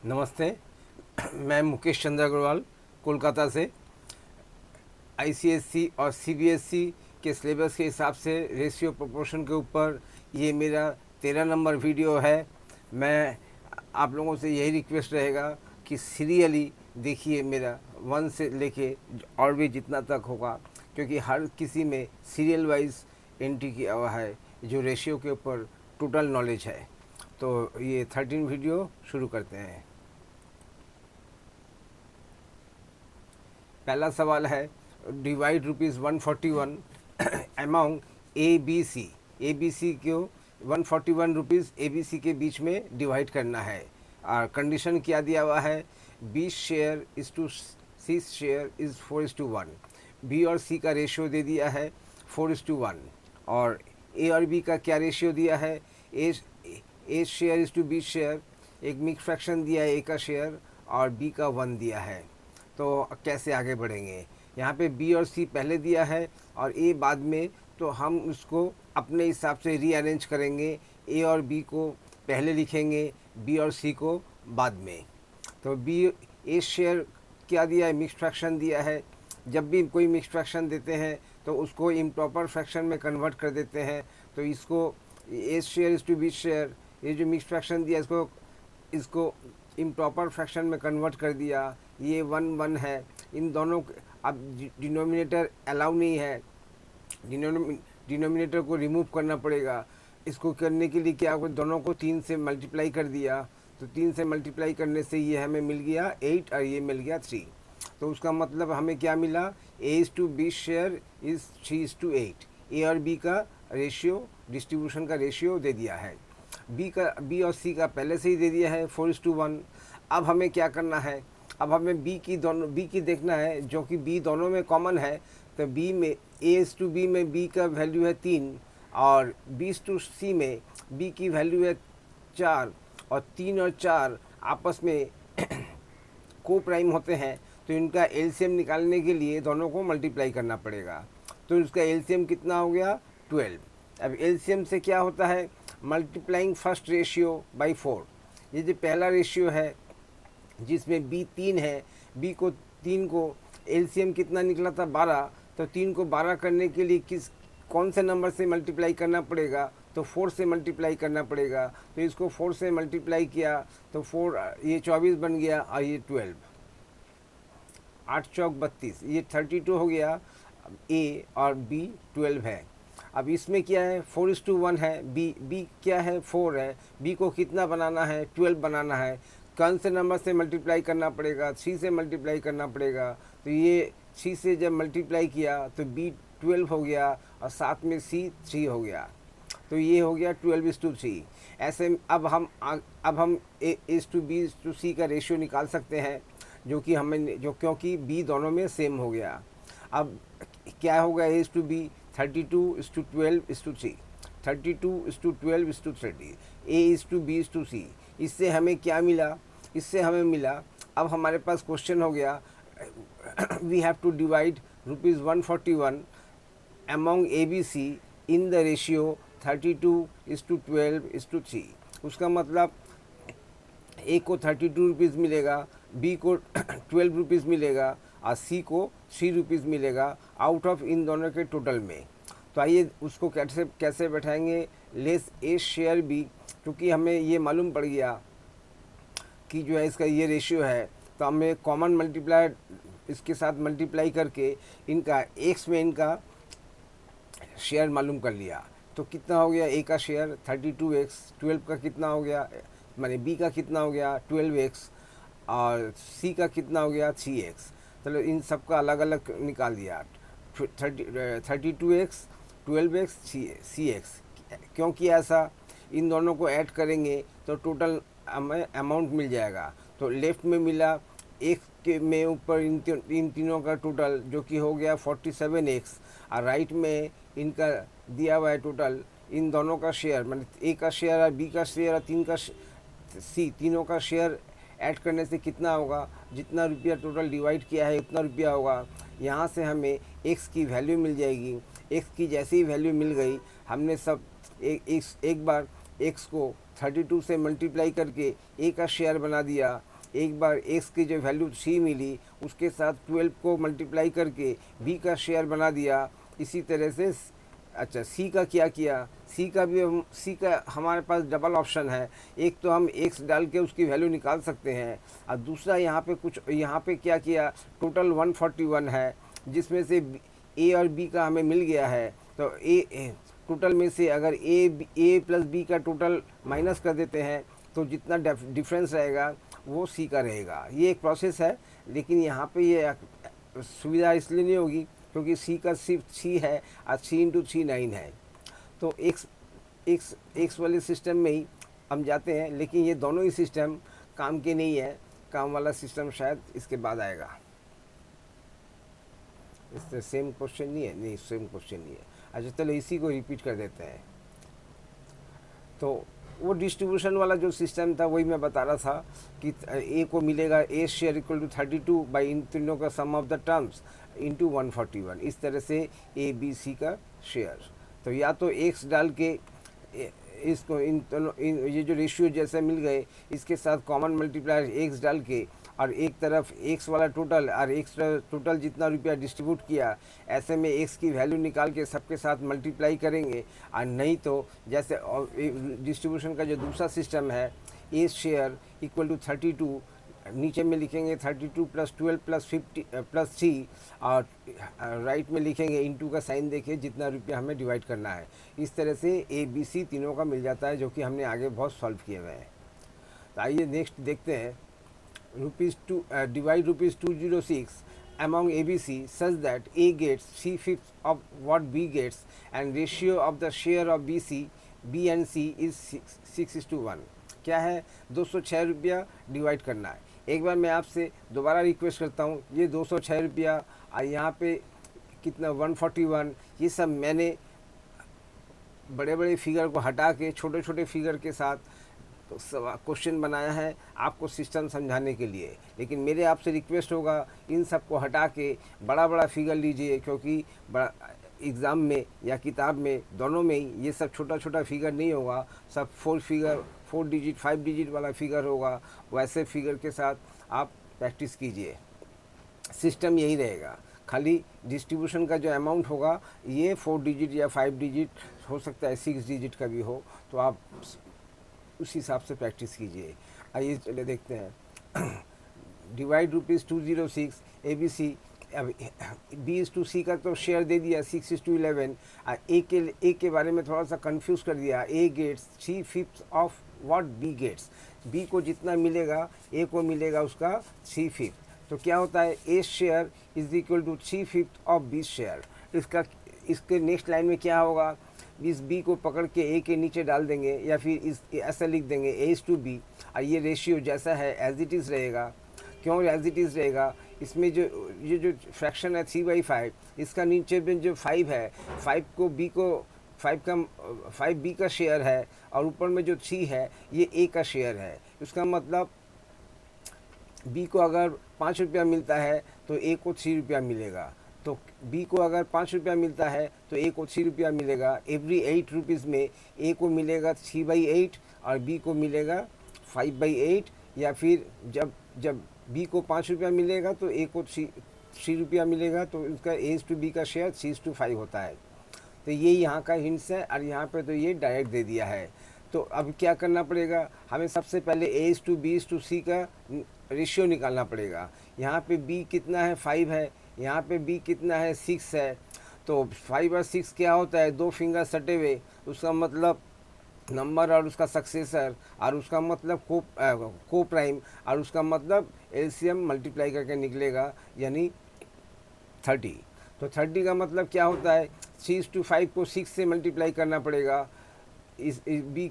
नमस्ते। मैं मुकेश चंद्र अग्रवाल कोलकाता से। आईसीएससी और सीबीएसई के सिलेबस के हिसाब से रेशियो प्रोपोर्शन के ऊपर ये मेरा 13 नंबर वीडियो है। मैं आप लोगों से यही रिक्वेस्ट रहेगा कि सीरियली देखिए मेरा 1 से लेके और भी जितना तक होगा, क्योंकि हर किसी में सीरियल वाइज एंट्री किया हुआ है जो रेशियो के ऊपर टोटल नॉलेज है। तो ये 13 वीडियो शुरू करते हैं। पहला सवाल है, divide ₹141 among A B C को 141 रुपीज़ ए बी सी के बीच में डिवाइड करना है। और कंडीशन क्या दिया हुआ है, 20 share is to C share is 4:1। B और सी का रेशियो दे दिया है 4:1। और ए और बी का क्या रेशियो दिया है, A share is to B share, एक मिक्स फ्रैक्शन दिया है, ए का शेयर और बी का 1 दिया है। तो कैसे आगे बढ़ेंगे, यहाँ पे बी और सी पहले दिया है और ए बाद में, तो हम उसको अपने हिसाब से रीअरेंज करेंगे। ए और बी को पहले लिखेंगे, बी और सी को बाद में। तो बी ए शेयर क्या दिया है, मिक्स फ्रैक्शन दिया है। जब भी कोई मिक्स फ्रैक्शन देते हैं तो उसको इम्प्रॉपर फ्रैक्शन में कन्वर्ट कर देते हैं। तो इसको A share is to B share, ये जो मिक्स फ्रैक्शन दिया इसको इम्प्रॉपर फ्रैक्शन में कन्वर्ट कर दिया। ये 1 है। इन दोनों अब डिनोमिनेटर अलाउ नहीं है, डिनोमिनेटर को रिमूव करना पड़ेगा। इसको करने के लिए क्या, दोनों को 3 से मल्टीप्लाई कर दिया। तो 3 से मल्टीप्लाई करने से ये हमें मिल गया 8 और ये मिल गया 3। तो उसका मतलब हमें क्या मिला, A is to B share is 3:8। A और बी का रेशियो, डिस्ट्रीब्यूशन का रेशियो दे दिया है। बी और सी का पहले से ही दे दिया है 4:1। अब हमें क्या करना है, अब हमें बी की देखना है, जो कि बी दोनों में कॉमन है। तो बी में ए इज़ टू बी में बी का वैल्यू है 3 और बी इज़ टू सी में बी की वैल्यू है 4। और 3 और 4 आपस में को प्राइम होते हैं। तो इनका एलसीएम निकालने के लिए दोनों को मल्टीप्लाई करना पड़ेगा। तो इसका एलसीएम कितना हो गया, 12। अब एलसीएम से क्या होता है, मल्टीप्लाइंग फर्स्ट रेशियो बाई 4। ये जो पहला रेशियो है जिसमें बी 3 है, बी को 3 को एलसीएम कितना निकला था 12। तो 3 को 12 करने के लिए कौन से नंबर से मल्टीप्लाई करना पड़ेगा, तो 4 से मल्टीप्लाई करना पड़ेगा। तो इसको 4 से मल्टीप्लाई किया तो 4 ये 24 बन गया और ये 12, 8 चौक 32, ये 32 हो गया। ए और बी 12 है। अब इसमें क्या है, 4:1 है। बी क्या है, 4 है। बी को कितना बनाना है, 12 बनाना है। कौन से नंबर से मल्टीप्लाई करना पड़ेगा, 3 से मल्टीप्लाई करना पड़ेगा। तो ये 3 से जब मल्टीप्लाई किया तो बी 12 हो गया और साथ में सी 3 हो गया। तो ये हो गया 12:3। ऐसे अब हम A is to B is to C का रेशियो निकाल सकते हैं, क्योंकि बी दोनों में सेम हो गया। अब क्या होगा, A is to B 32:12:3, 32:12:30, A is to B is to C. इससे हमें क्या मिला, अब हमारे पास क्वेश्चन हो गया, we have to divide ₹141 among A B C in the ratio 32:12:3। उसका मतलब ए को 32 रुपीज़ मिलेगा, बी को 12 रुपीज़ मिलेगा और सी को 3 रुपीज़ मिलेगा आउट ऑफ इन दोनों के टोटल में। तो आइए उसको कैसे बैठाएंगे, लेस ए शेयर बी, क्योंकि हमें ये मालूम पड़ गया कि जो है इसका ये रेशियो है। तो हमें कॉमन मल्टीप्लायर इसके साथ मल्टीप्लाई करके इनका एक्स में इनका शेयर मालूम कर लिया। तो कितना हो गया, ए का शेयर 32x, 12 का कितना हो गया, माने बी का कितना हो गया 12x और सी का कितना हो गया 3x। चलो इन सब का अलग अलग निकाल दिया, 32x, 12x, CX। क्यों किया ऐसा, इन दोनों को ऐड करेंगे तो टोटल हमें अमाउंट मिल जाएगा। तो लेफ़्ट में मिला एक के में ऊपर इन तीनों का टोटल जो कि हो गया 47x, और राइट में इनका दिया हुआ है टोटल इन दोनों का शेयर, मतलब ए का शेयर और बी का शेयर और तीनों का शेयर ऐड करने से कितना होगा, जितना रुपया टोटल डिवाइड किया है उतना रुपया होगा। यहाँ से हमें x की वैल्यू मिल जाएगी। x की जैसी ही वैल्यू मिल गई, हमने सब एक बार x को 32 से मल्टीप्लाई करके a का शेयर बना दिया एक बार x की जो वैल्यू 3 मिली उसके साथ 12 को मल्टीप्लाई करके b का शेयर बना दिया। इसी तरह से अच्छा सी का क्या किया, सी का भी सी का हमारे पास डबल ऑप्शन है। एक तो हम एक्स डाल के उसकी वैल्यू निकाल सकते हैं और दूसरा यहाँ पे कुछ यहाँ पे क्या किया, टोटल 141 है जिसमें से ए और बी का हमें मिल गया है। तो ए टोटल में से अगर ए प्लस बी का टोटल माइनस कर देते हैं तो जितना डिफरेंस रहेगा वो सी का रहेगा। ये एक प्रोसेस है, लेकिन यहाँ पे ये सुविधा इसलिए नहीं होगी क्योंकि सी का सिर्फ सी है और 3 × 3 9 है। तो एक्स वाले सिस्टम में ही हम जाते हैं, लेकिन ये दोनों ही सिस्टम काम के नहीं है। काम वाला सिस्टम शायद इसके बाद आएगा। इससे सेम क्वेश्चन नहीं है, नहीं सेम क्वेश्चन नहीं है। अच्छा चलो इसी को रिपीट कर देते हैं। तो वो डिस्ट्रीब्यूशन वाला जो सिस्टम था वही मैं बता रहा था कि ए को मिलेगा ए शेयर इक्वल टू 32 बाई इन तीनों का सम ऑफ द टर्म्स इंटू 141। इस तरह से ए बी सी का शेयर। तो या तो एक्स डाल के इसको ये जो रेशियो जैसे मिल गए इसके साथ कॉमन मल्टीप्लायर एक्स डाल के और एक तरफ एक्स वाला टोटल और एक्स टोटल जितना रुपया डिस्ट्रीब्यूट किया, ऐसे में एक्स की वैल्यू निकाल के सबके साथ मल्टीप्लाई करेंगे। और नहीं तो जैसे डिस्ट्रीब्यूशन का जो दूसरा सिस्टम है ए शेयर इक्वल टू 32, नीचे में लिखेंगे 32 + 12 + 50 + 3 और राइट में लिखेंगे इनटू का साइन देके जितना रुपया हमें डिवाइड करना है। इस तरह से ए बी सी तीनों का मिल जाता है, जो कि हमने आगे बहुत सॉल्व किए हुए हैं। तो आइए नेक्स्ट देखते हैं। divide rupees 206 among ABC such that A gets 3/5 of what B gets and ratio of the share of B and C is 6:1। क्या है, 206 रुपया डिवाइड करना है। एक बार मैं आपसे दोबारा रिक्वेस्ट करता हूँ, ये 206 रुपया और यहाँ पे कितना 141, ये सब मैंने बड़े बड़े फिगर को हटा के छोटे छोटे फिगर के साथ क्वेश्चन बनाया है आपको सिस्टम समझाने के लिए। लेकिन मेरे आपसे रिक्वेस्ट होगा इन सब को हटा के बड़ा बड़ा फिगर लीजिए, क्योंकि एग्ज़ाम में या किताब में दोनों में ही ये सब छोटा छोटा फिगर नहीं होगा, सब 4 डिजिट 5 डिजिट वाला फिगर होगा। वैसे फिगर के साथ आप प्रैक्टिस कीजिए। सिस्टम यही रहेगा, खाली डिस्ट्रीब्यूशन का जो अमाउंट होगा ये 4 डिजिट या 5 डिजिट हो सकता है, 6 डिजिट का भी हो, तो आप उस हिसाब से प्रैक्टिस कीजिए। आइए चले देखते हैं। Divide rupees 206 A B C, अब बी इज टू सी का तो शेयर दे दिया 6:11। ए के बारे में थोड़ा सा कंफ्यूज कर दिया। A gets 3/5 of what B gets, B को जितना मिलेगा ए को मिलेगा उसका 3/5। तो क्या होता है, A share is equal to 3/5 of B share. इसके नेक्स्ट लाइन में क्या होगा, इस बी को पकड़ के ए के नीचे डाल देंगे या फिर इस ऐसा लिख देंगे A/B और ये रेशियो जैसा है एज इट इज़ रहेगा। क्यों एज इट इज़ रहेगा, इसमें जो ये जो फ्रैक्शन है 3/5, इसका नीचे में जो 5 है, 5 बी का शेयर है और ऊपर में जो 3 है ये ए का शेयर है। उसका मतलब बी को अगर 5 रुपया मिलता है तो ए को 3 रुपया मिलेगा। तो बी को अगर 5 रुपया मिलता है तो ए को 3 रुपया मिलेगा। एवरी 8 रुपीज़ में ए को मिलेगा 3/8 और बी को मिलेगा 5/8। या फिर जब बी को 5 रुपया मिलेगा तो ए को 3 रुपया मिलेगा, तो उसका A/B का शेयर 3:5 होता है। तो ये यहाँ का हिंट्स है और यहाँ पे तो ये डायरेक्ट दे दिया है। तो अब क्या करना पड़ेगा, हमें सबसे पहले A/B/C का रेशियो निकालना पड़ेगा। यहाँ पे B कितना है, 5 है, यहाँ पे B कितना है, 6 है। तो 5 और 6 क्या होता है, 2 फिंगर सटे हुए, उसका मतलब नंबर और उसका सक्सेसर और उसका मतलब को प्राइम और उसका मतलब एलसीएम मल्टीप्लाई करके निकलेगा, यानी 30। तो 30 का मतलब क्या होता है, 3:5 को 6 से मल्टीप्लाई करना पड़ेगा इस बी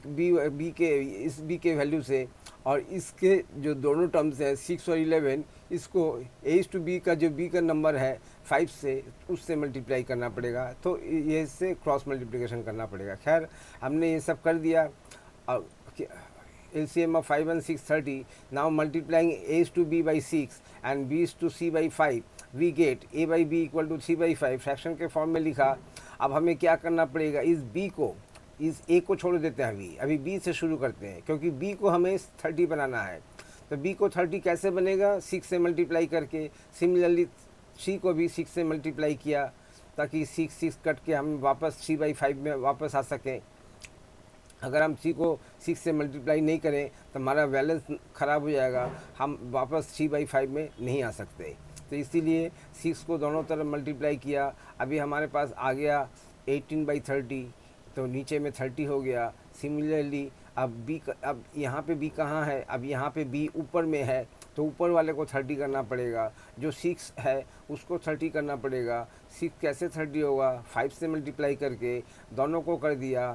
के वैल्यू से। और इसके जो दोनों टर्म्स हैं 6 और 11, इसको A/B का जो B का नंबर है 5 से, उससे मल्टीप्लाई करना पड़ेगा। तो ये से क्रॉस मल्टीप्लिकेशन करना पड़ेगा। खैर हमने ये सब कर दिया। और LCM of 5 and 6 30. Now multiplying A/B by 6 and B/C by 5, we get A by B equal to 3/5। Fraction के फॉर्म में लिखा। अब हमें क्या करना पड़ेगा, इस B को, इस A को छोड़ देते हैं, अभी B से शुरू करते हैं, क्योंकि B को हमें 30 बनाना है। तो b को 30 कैसे बनेगा, 6 से मल्टीप्लाई करके। सिमिलरली c को भी 6 से मल्टीप्लाई किया ताकि 6 कट के हम वापस 3/5 में वापस आ सकें। अगर हम c को 6 से मल्टीप्लाई नहीं करें तो हमारा बैलेंस ख़राब हो जाएगा, हम वापस 3/5 में नहीं आ सकते। तो इसीलिए 6 को दोनों तरफ मल्टीप्लाई किया। अभी हमारे पास आ गया 18/30, तो नीचे में 30 हो गया। सिमिलरली अब यहाँ पे b कहाँ है, अब यहाँ पे b ऊपर में है, तो ऊपर वाले को 30 करना पड़ेगा। जो 6 है उसको 30 करना पड़ेगा। 6 कैसे 30 होगा, 5 से मल्टीप्लाई करके दोनों को कर दिया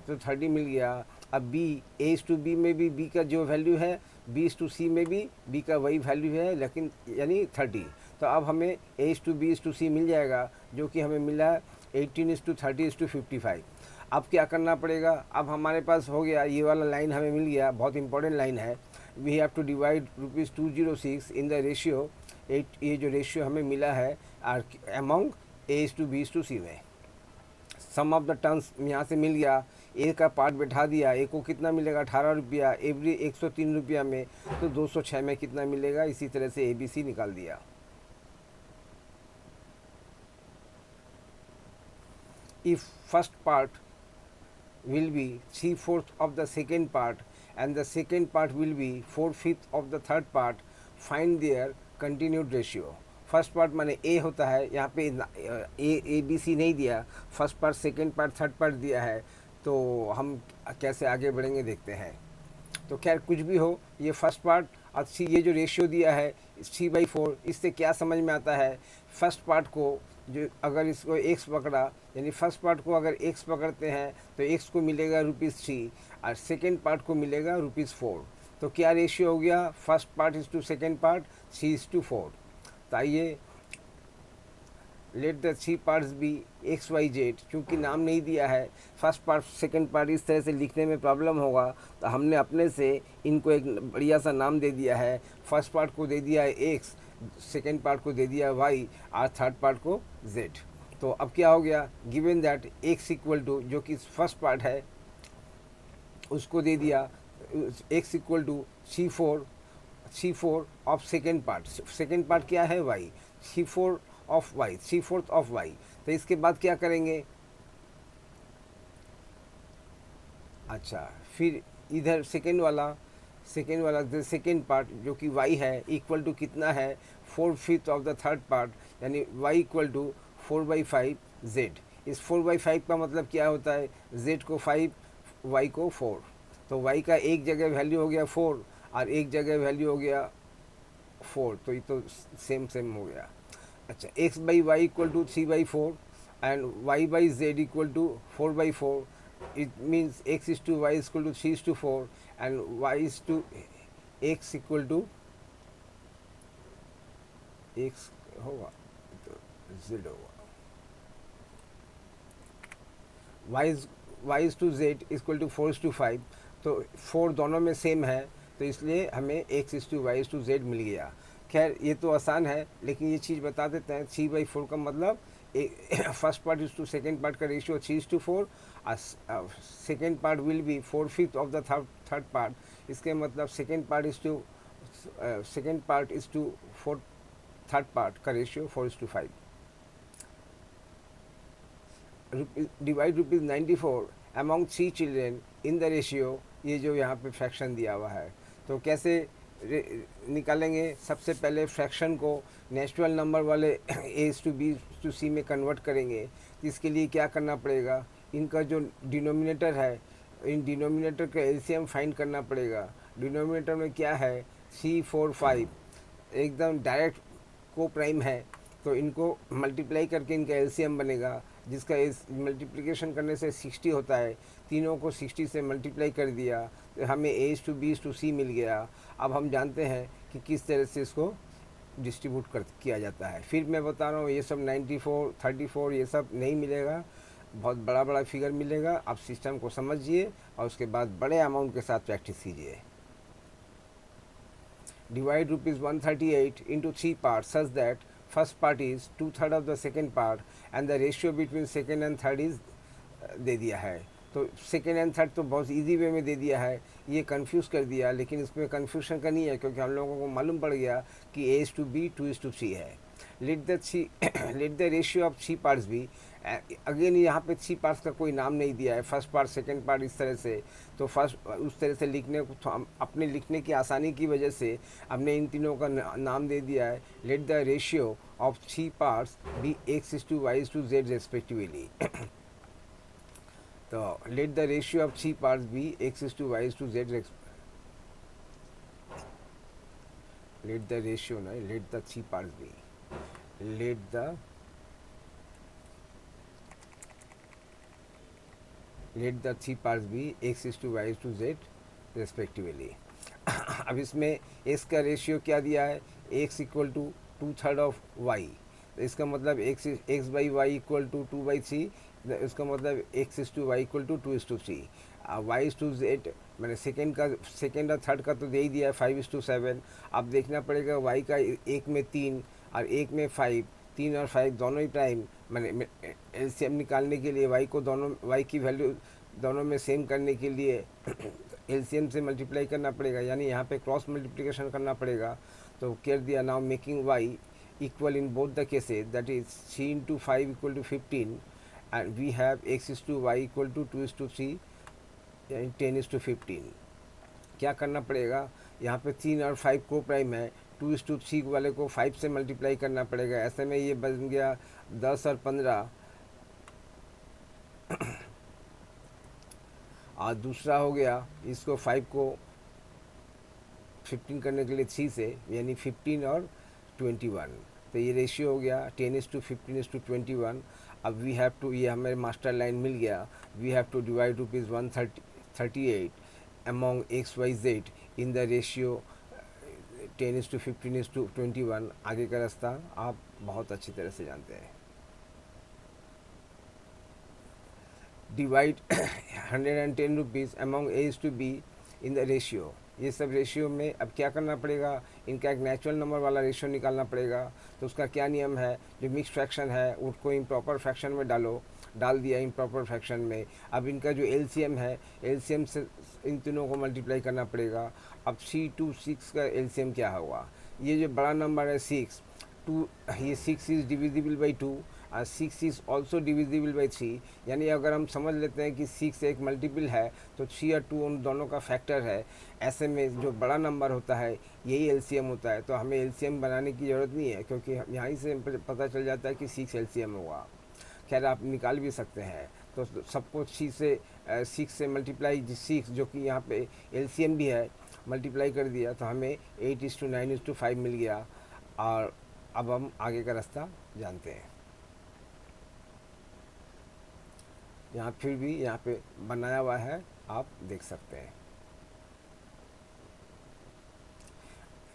तो 30 मिल गया। अब b a/b में भी b का जो वैल्यू है, b/c में भी b का वही वैल्यू है, लेकिन यानी 30। तो अब हमें a/b/c मिल जाएगा, जो कि हमें मिला 18:30:55। अब क्या करना पड़ेगा, अब हमारे पास हो गया ये वाला लाइन हमें मिल गया, बहुत इंपॉर्टेंट लाइन है। We have to divide ₹206 in the ratio 8। ये जो रेशियो हमें मिला है अमॉन्ग a/b/c में। सम ऑफ द टर्म्स यहाँ से मिल गया, ए का पार्ट बैठा दिया। ए को कितना मिलेगा, 18 रुपया। एवरी 103 रुपया में, तो 206 में कितना मिलेगा। इसी तरह से ABC निकाल दिया। If first part will be 3/4 of the second part and the second part will be 4/5 of the third part, find their continued ratio। First part माने ए होता है, यहाँ पे ABC नहीं दिया, first part second part third part दिया है। तो हम कैसे आगे बढ़ेंगे देखते हैं। तो खैर कुछ भी हो, ये फर्स्ट पार्ट अच्छी, ये जो रेशियो दिया है 3/4, इससे क्या समझ में आता है, फर्स्ट पार्ट को जो अगर इसको x पकड़ा, यानी फर्स्ट पार्ट को अगर x पकड़ते हैं तो x को मिलेगा ₹3 और सेकेंड पार्ट को मिलेगा ₹4। तो क्या रेशियो हो गया, first part is to second part 3:4। तो आइए let the 3 parts be XYZ। चूँकि नाम नहीं दिया है, फर्स्ट पार्ट सेकंड पार्ट इस तरह से लिखने में प्रॉब्लम होगा, तो हमने अपने से इनको एक बढ़िया सा नाम दे दिया है। फर्स्ट पार्ट को दे दिया है X, सेकंड पार्ट को दे दिया Y और थर्ड पार्ट को Z। तो अब क्या हो गया, given that X equal to, जो कि फर्स्ट पार्ट है उसको दे दिया, X equal to C4 of second part. Second part क्या है, Y। C4 of y, 3/4 of y। तो इसके बाद क्या करेंगे, अच्छा फिर इधर सेकेंड वाला सेकेंड पार्ट जो कि y है इक्वल टू कितना है, 4/5 ऑफ द थर्ड पार्ट, यानी y इक्वल टू 4/5 z। इस 4/5 का मतलब क्या होता है, z को 5 y को 4। तो y का एक जगह वैल्यू हो गया 4 और एक जगह वैल्यू हो गया 4, तो ये तो सेम हो गया। अच्छा, x/y equal to 3/4 and y/z equal to 4/4। It means x/y equal to 3:4 and y/x equal to x होगा तो z होगा, y/z इक्वल टू 4:5। तो 4 दोनों में सेम है, तो इसलिए हमें x/y/z मिल गया। खैर ये तो आसान है, लेकिन ये चीज़ बता देते हैं, 3/4 का मतलब first part is to second part का रेशियो 3:4 और second part will be 4/5 of the third part. इसके मतलब second part is to third part का ratio 4:5। Divide ₹94 among 3 children in the ratio, ये जो यहाँ पे फ्रैक्शन दिया हुआ है। तो कैसे निकालेंगे, सबसे पहले फ्रैक्शन को नेचुरल नंबर वाले A/B/C में कन्वर्ट करेंगे। इसके लिए क्या करना पड़ेगा, इनका जो डिनोमिनेटर है, इन डिनोमिनेटर का एलसीएम फाइंड करना पड़ेगा। डिनोमिनेटर में क्या है, 3, 4, 5 एकदम डायरेक्ट को प्राइम है, तो इनको मल्टीप्लाई करके इनका एलसीएम बनेगा, जिसका मल्टीप्लिकेशन करने से 60 होता है। तीनों को 60 से मल्टीप्लाई कर दिया तो हमें A/B/C मिल गया। अब हम जानते हैं कि किस तरह से इसको डिस्ट्रीब्यूट किया जाता है। फिर मैं बता रहा हूँ, ये सब 94, 34 ये सब नहीं मिलेगा, बहुत बड़ा फिगर मिलेगा। आप सिस्टम को समझिए और उसके बाद बड़े अमाउंट के साथ प्रैक्टिस कीजिए। Divide ₹138 into 3 parts such that first part is 2/3 of the second part and the ratio between second and third is दे दिया है। तो सेकेंड एंड थर्ड तो बहुत इजी वे में दे दिया है, ये कंफ्यूज कर दिया, लेकिन इसमें कन्फ्यूजन का नहीं है क्योंकि हम लोगों को मालूम पड़ गया कि A:B 2:3 है। Let the three let the ratio of three parts भी, अगेन यहाँ पे थ्री पार्ट्स का कोई नाम नहीं दिया है, फर्स्ट पार्ट सेकंड पार्ट इस तरह से। तो फर्स्ट उस तरह से लिखने को तो अपने लिखने की आसानी की वजह से हमने इन तीनों का नाम दे दिया है। Let the ratio of three parts be X:Y:Z respectively. तो let the ratio of three parts be X:Y:Z, let the ratio ना, let the three parts be, let the three parts be X:Y:Z respectively. अब इसमें x का ratio क्या दिया है, x equal to 2/3 of y, तो इसका मतलब x by y equal to 2/3, इसका मतलब x:y इक्वल टू 2:3। y:z मैंने सेकेंड और थर्ड का तो दे ही दिया है 5:7। अब देखना पड़ेगा y का एक में 3 और एक में 5, 3 और 5 दोनों ही टाइम मैंने एलसीएम निकालने के लिए y को दोनों y की वैल्यू दोनों में सेम करने के लिए एलसीएम से मल्टीप्लाई करना पड़ेगा, यानी यहाँ पे क्रॉस मल्टीप्लिकेशन करना पड़ेगा। तो कर दिया, now making y equal in both the cases, that is 3 × 5 equal to 15 and we have x:y equal to 2:3 यानी 10:15। क्या करना पड़ेगा, यहाँ पे 3 और 5 को प्राइम है, 2:3 वाले को 5 से मल्टीप्लाई करना पड़ेगा। ऐसे में ये बन गया 10 और 15, और दूसरा हो गया इसको 5 को 15 करने के लिए 3 से, यानी 15 और 21। तो ये रेशियो हो गया 10:15:21। अब वी हैव टू, ये हमें मास्टर लाइन मिल गया, we have to divide ₹138 among XYZ in the ratio 10:15:21। आगे का रास्ता आप बहुत अच्छी तरह से जानते हैं। Divide ₹110 among A:B in the ratio, ये सब रेशियो में अब क्या करना पड़ेगा, इनका एक नेचुरल नंबर वाला रेशियो निकालना पड़ेगा। तो उसका क्या नियम है, जो मिक्स फ्रैक्शन है उसको इम्प्रॉपर फ्रैक्शन में डाल दिया इम्प्रॉपर फ्रैक्शन में। अब इनका जो एलसीएम है, एलसीएम से इन तीनों को मल्टीप्लाई करना पड़ेगा। अब 3 2 6 का एलसीएम क्या होगा, ये जो बड़ा नंबर है 6, 2 ये 6 इज़ डिविजिबल बाई 2 और 6 इज़ ऑल्सो डिविजिबल बाई 3, यानी अगर हम समझ लेते हैं कि 6 एक मल्टीपल है तो 3 और 2 उन दोनों का फैक्टर है। ऐसे में जो बड़ा नंबर होता है यही एलसीएम होता है, तो हमें एलसीएम बनाने की ज़रूरत नहीं है क्योंकि यहाँ ही से पता चल जाता है कि 6 एलसीएम होगा। खैर आप निकाल भी सकते हैं, तो सबको 6 से मल्टीप्लाई 6 जो कि यहाँ पे एलसीएम भी है मल्टीप्लाई कर दिया, तो हमें 8:9:5 मिल गया। और अब हम आगे का रास्ता जानते हैं। यहाँ फिर भी यहाँ पे बनाया हुआ है, आप देख सकते हैं।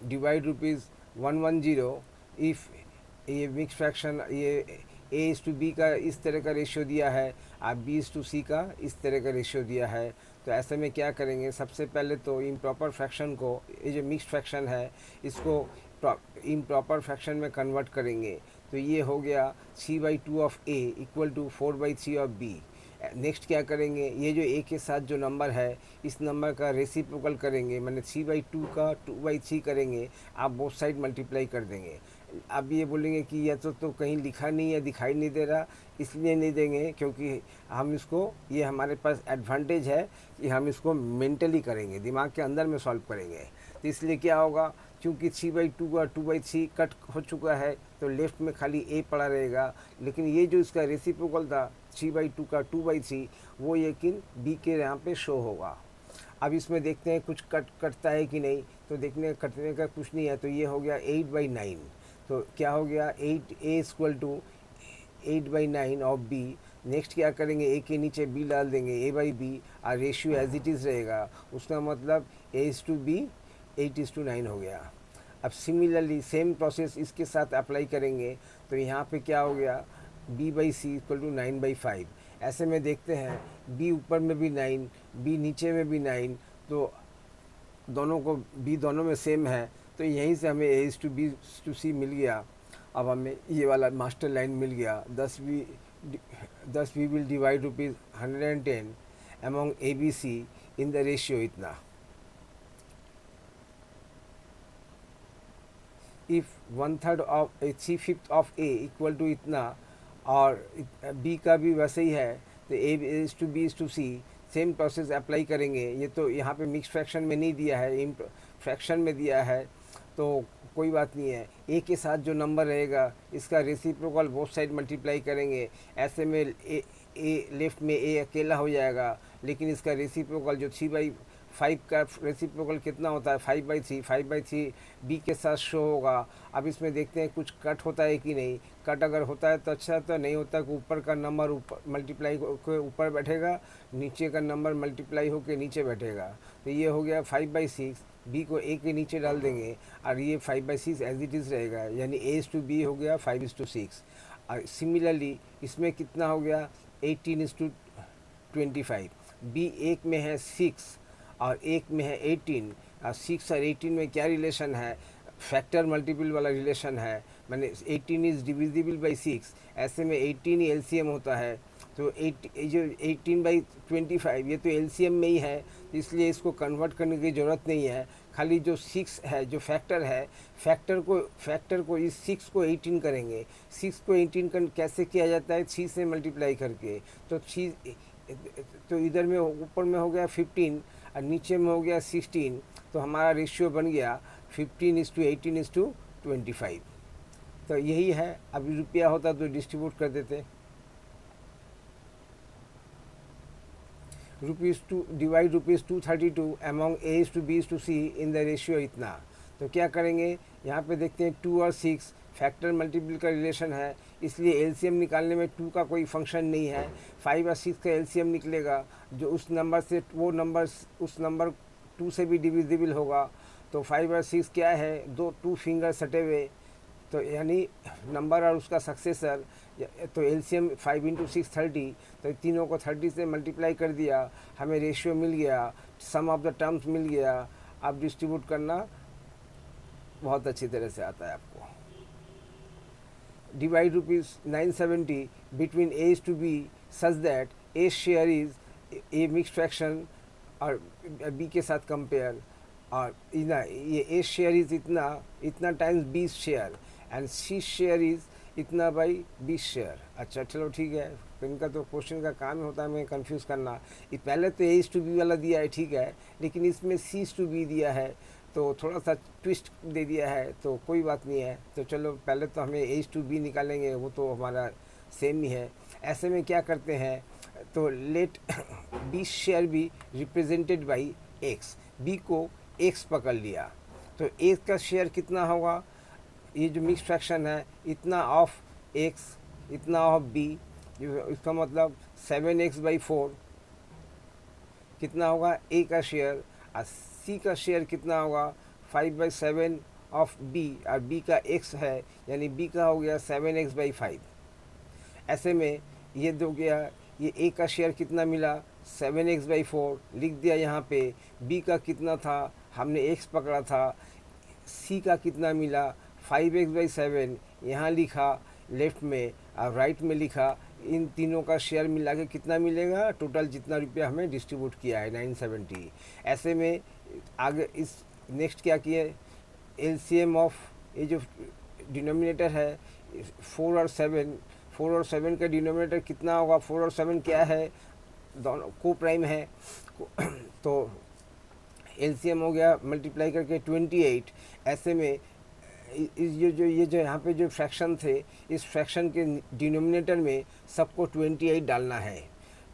डिवाइड ₹110 इफ़, ये मिक्स फ्रैक्शन, ये A:B का इस तरह का रेशियो दिया है और B:C का इस तरह का रेशियो दिया है। तो ऐसे में क्या करेंगे, सबसे पहले तो इम्प्रॉपर फ्रैक्शन को, ये जो मिक्स फ्रैक्शन है इसको इम्प्रॉपर फ्रैक्शन में कन्वर्ट करेंगे। तो ये हो गया 3/2 of A equal to 4/3 of B। Next क्या करेंगे, ये जो A के साथ जो नंबर है इस नंबर का रेसिप्रोकल करेंगे, मैंने 3/2 का 2/3 करेंगे, आप बोथ साइड मल्टीप्लाई कर देंगे। अब ये बोलेंगे कि यह तो कहीं लिखा नहीं है, दिखाई नहीं दे रहा, इसलिए नहीं देंगे क्योंकि हम इसको, ये हमारे पास एडवांटेज है कि हम इसको मेंटली करेंगे, दिमाग के अंदर में सॉल्व करेंगे। तो इसलिए क्या होगा, क्योंकि 3/2 और 2/3 कट हो चुका है तो लेफ्ट में खाली A पड़ा रहेगा, लेकिन ये जो इसका रेसिप्रोकल था 3/2 का 2/3 वो यकीन B के यहाँ पे शो होगा। अब इसमें देखते हैं कुछ कटता है कि नहीं, तो देखने कटने का कुछ नहीं है। तो ये हो गया 8/9, तो क्या हो गया 8A equal to 8/9 of B। Next क्या करेंगे, A के नीचे B डाल देंगे, A/B, और रेशियो एज इट इज़ रहेगा, उसका मतलब A:B 8:9 हो गया। अब सिमिलरली सेम प्रोसेस इसके साथ अप्लाई करेंगे, तो यहाँ पे क्या हो गया B/C इक्वल टू 9/5। ऐसे में देखते हैं B ऊपर में भी 9, B नीचे में भी 9, तो दोनों को B दोनों में सेम है, तो यहीं से हमें A:B:C मिल गया। अब हमें ये वाला मास्टर लाइन मिल गया, 10 we will divide ₹110 among ABC in the ratio इतना. If 1/3 of 3/5 of A equal to इतना और B का भी वैसे ही है तो A is to B is to C same process apply करेंगे. ये तो यहाँ पे मिक्स फ्रैक्शन में नहीं दिया है, फ्रैक्शन में दिया है, तो कोई बात नहीं है. ए के साथ जो नंबर रहेगा इसका रेसिप्रोकल बोथ साइड मल्टीप्लाई करेंगे. ऐसे में ए लेफ्ट में ए अकेला हो जाएगा, लेकिन इसका रेसिप्रोकल जो 3/5 का रेसिप्रोकल कितना होता है 5/3. 5/3 बी के साथ शो होगा. अब इसमें देखते हैं कुछ कट होता है कि नहीं. कट अगर होता है तो अच्छा, तो नहीं होता कि ऊपर का नंबर ऊपर मल्टीप्लाई के ऊपर बैठेगा, नीचे का नंबर मल्टीप्लाई होकर नीचे बैठेगा. तो ये हो गया 5/6. बी को ए के नीचे डाल देंगे और ये 5/6 एज इट इज़ रहेगा, यानी ए इज़ टू बी हो गया 5:6. और सिमिलरली इसमें कितना हो गया 18:25. बी एक में है 6 और एक में है 18. और 6 और 18 में क्या रिलेशन है, फैक्टर मल्टीपल वाला रिलेशन है. मैंने 18 इज़ डिविजिबल बाई 6, ऐसे में 18 ही एलसीएम होता है. तो जो 18/25 ये तो एलसीएम में ही है, इसलिए इसको कन्वर्ट करने की ज़रूरत नहीं है. खाली जो 6 है जो फैक्टर है, फैक्टर को इस 6 को 18 करेंगे. 6 को 18 कैसे किया जाता है, 3 से मल्टीप्लाई करके. तो 3 तो इधर में ऊपर में हो गया 15 और नीचे में हो गया 16. तो हमारा रेशियो बन गया 15:18:25. तो यही है. अभी रुपया होता तो डिस्ट्रीब्यूट कर देते. Divide ₹232 among A is to B is to C in the ratio इतना. तो क्या करेंगे, यहाँ पे देखते हैं 2 और 6 फैक्टर मल्टीपल का रिलेशन है, इसलिए एलसीएम निकालने में 2 का कोई फंक्शन नहीं है. 5 और 6 का एलसीएम निकलेगा, जो उस नंबर से वो नंबर उस नंबर 2 से भी डिविजिबल होगा. तो 5 और 6 क्या है, 2 फिंगर सटे हुए, तो यानी नंबर और उसका सक्सेसर. तो एलसीएम 5 × 6 30. तो तीनों को 30 से मल्टीप्लाई कर दिया, हमें रेशियो मिल गया, सम ऑफ द टर्म्स मिल गया. अब डिस्ट्रीब्यूट करना बहुत अच्छी तरह से आता है आपको. Divide ₹970 between A is to B such that A share is a mix fraction और B के साथ कंपेयर. और ये A शेयर इज इतना times B share and C share is इतना बाई 20 शेयर. अच्छा चलो ठीक है, इनका तो क्वेश्चन का काम होता है मैं कंफ्यूज करना. ये पहले तो A is to B वाला दिया है ठीक है, लेकिन इसमें C is to B दिया है, तो थोड़ा सा ट्विस्ट दे दिया है, तो कोई बात नहीं है. तो चलो पहले तो हमें A is to B निकालेंगे, वो तो हमारा सेम ही है. ऐसे में क्या करते हैं, तो लेट B शेयर भी रिप्रेजेंटेड बाई X. B को X पकड़ लिया, तो A का शेयर कितना होगा, ये जो मिक्स फ्रैक्शन है इतना ऑफ X इतना ऑफ B, इसका मतलब 7x/4 कितना होगा A का शेयर. और C का शेयर कितना होगा 5/7 ऑफ B, और B का X है, यानी B का हो गया 7x/5. ऐसे में ये दो गया, ये A का शेयर कितना मिला 7x/4 लिख दिया यहाँ पे. B का कितना था, हमने X पकड़ा था. C का कितना मिला 5x/7 यहाँ लिखा लेफ़्ट में और राइट में लिखा. इन तीनों का शेयर मिला के कितना मिलेगा, टोटल जितना रुपया हमें डिस्ट्रीब्यूट किया है 970. ऐसे में आगे इस नेक्स्ट क्या किए, एलसीएम ऑफ ये जो डिनोमिनेटर है 4 और 7 का डिनोमिनेटर कितना होगा, 4 और 7 क्या है, दोनों को प्राइम है. तो एलसीएम हो गया मल्टीप्लाई करके 28. ऐसे में ये जो यहाँ पे जो फ्रैक्शन थे, इस फ्रैक्शन के डिनोमिनेटर में सबको 28 डालना है.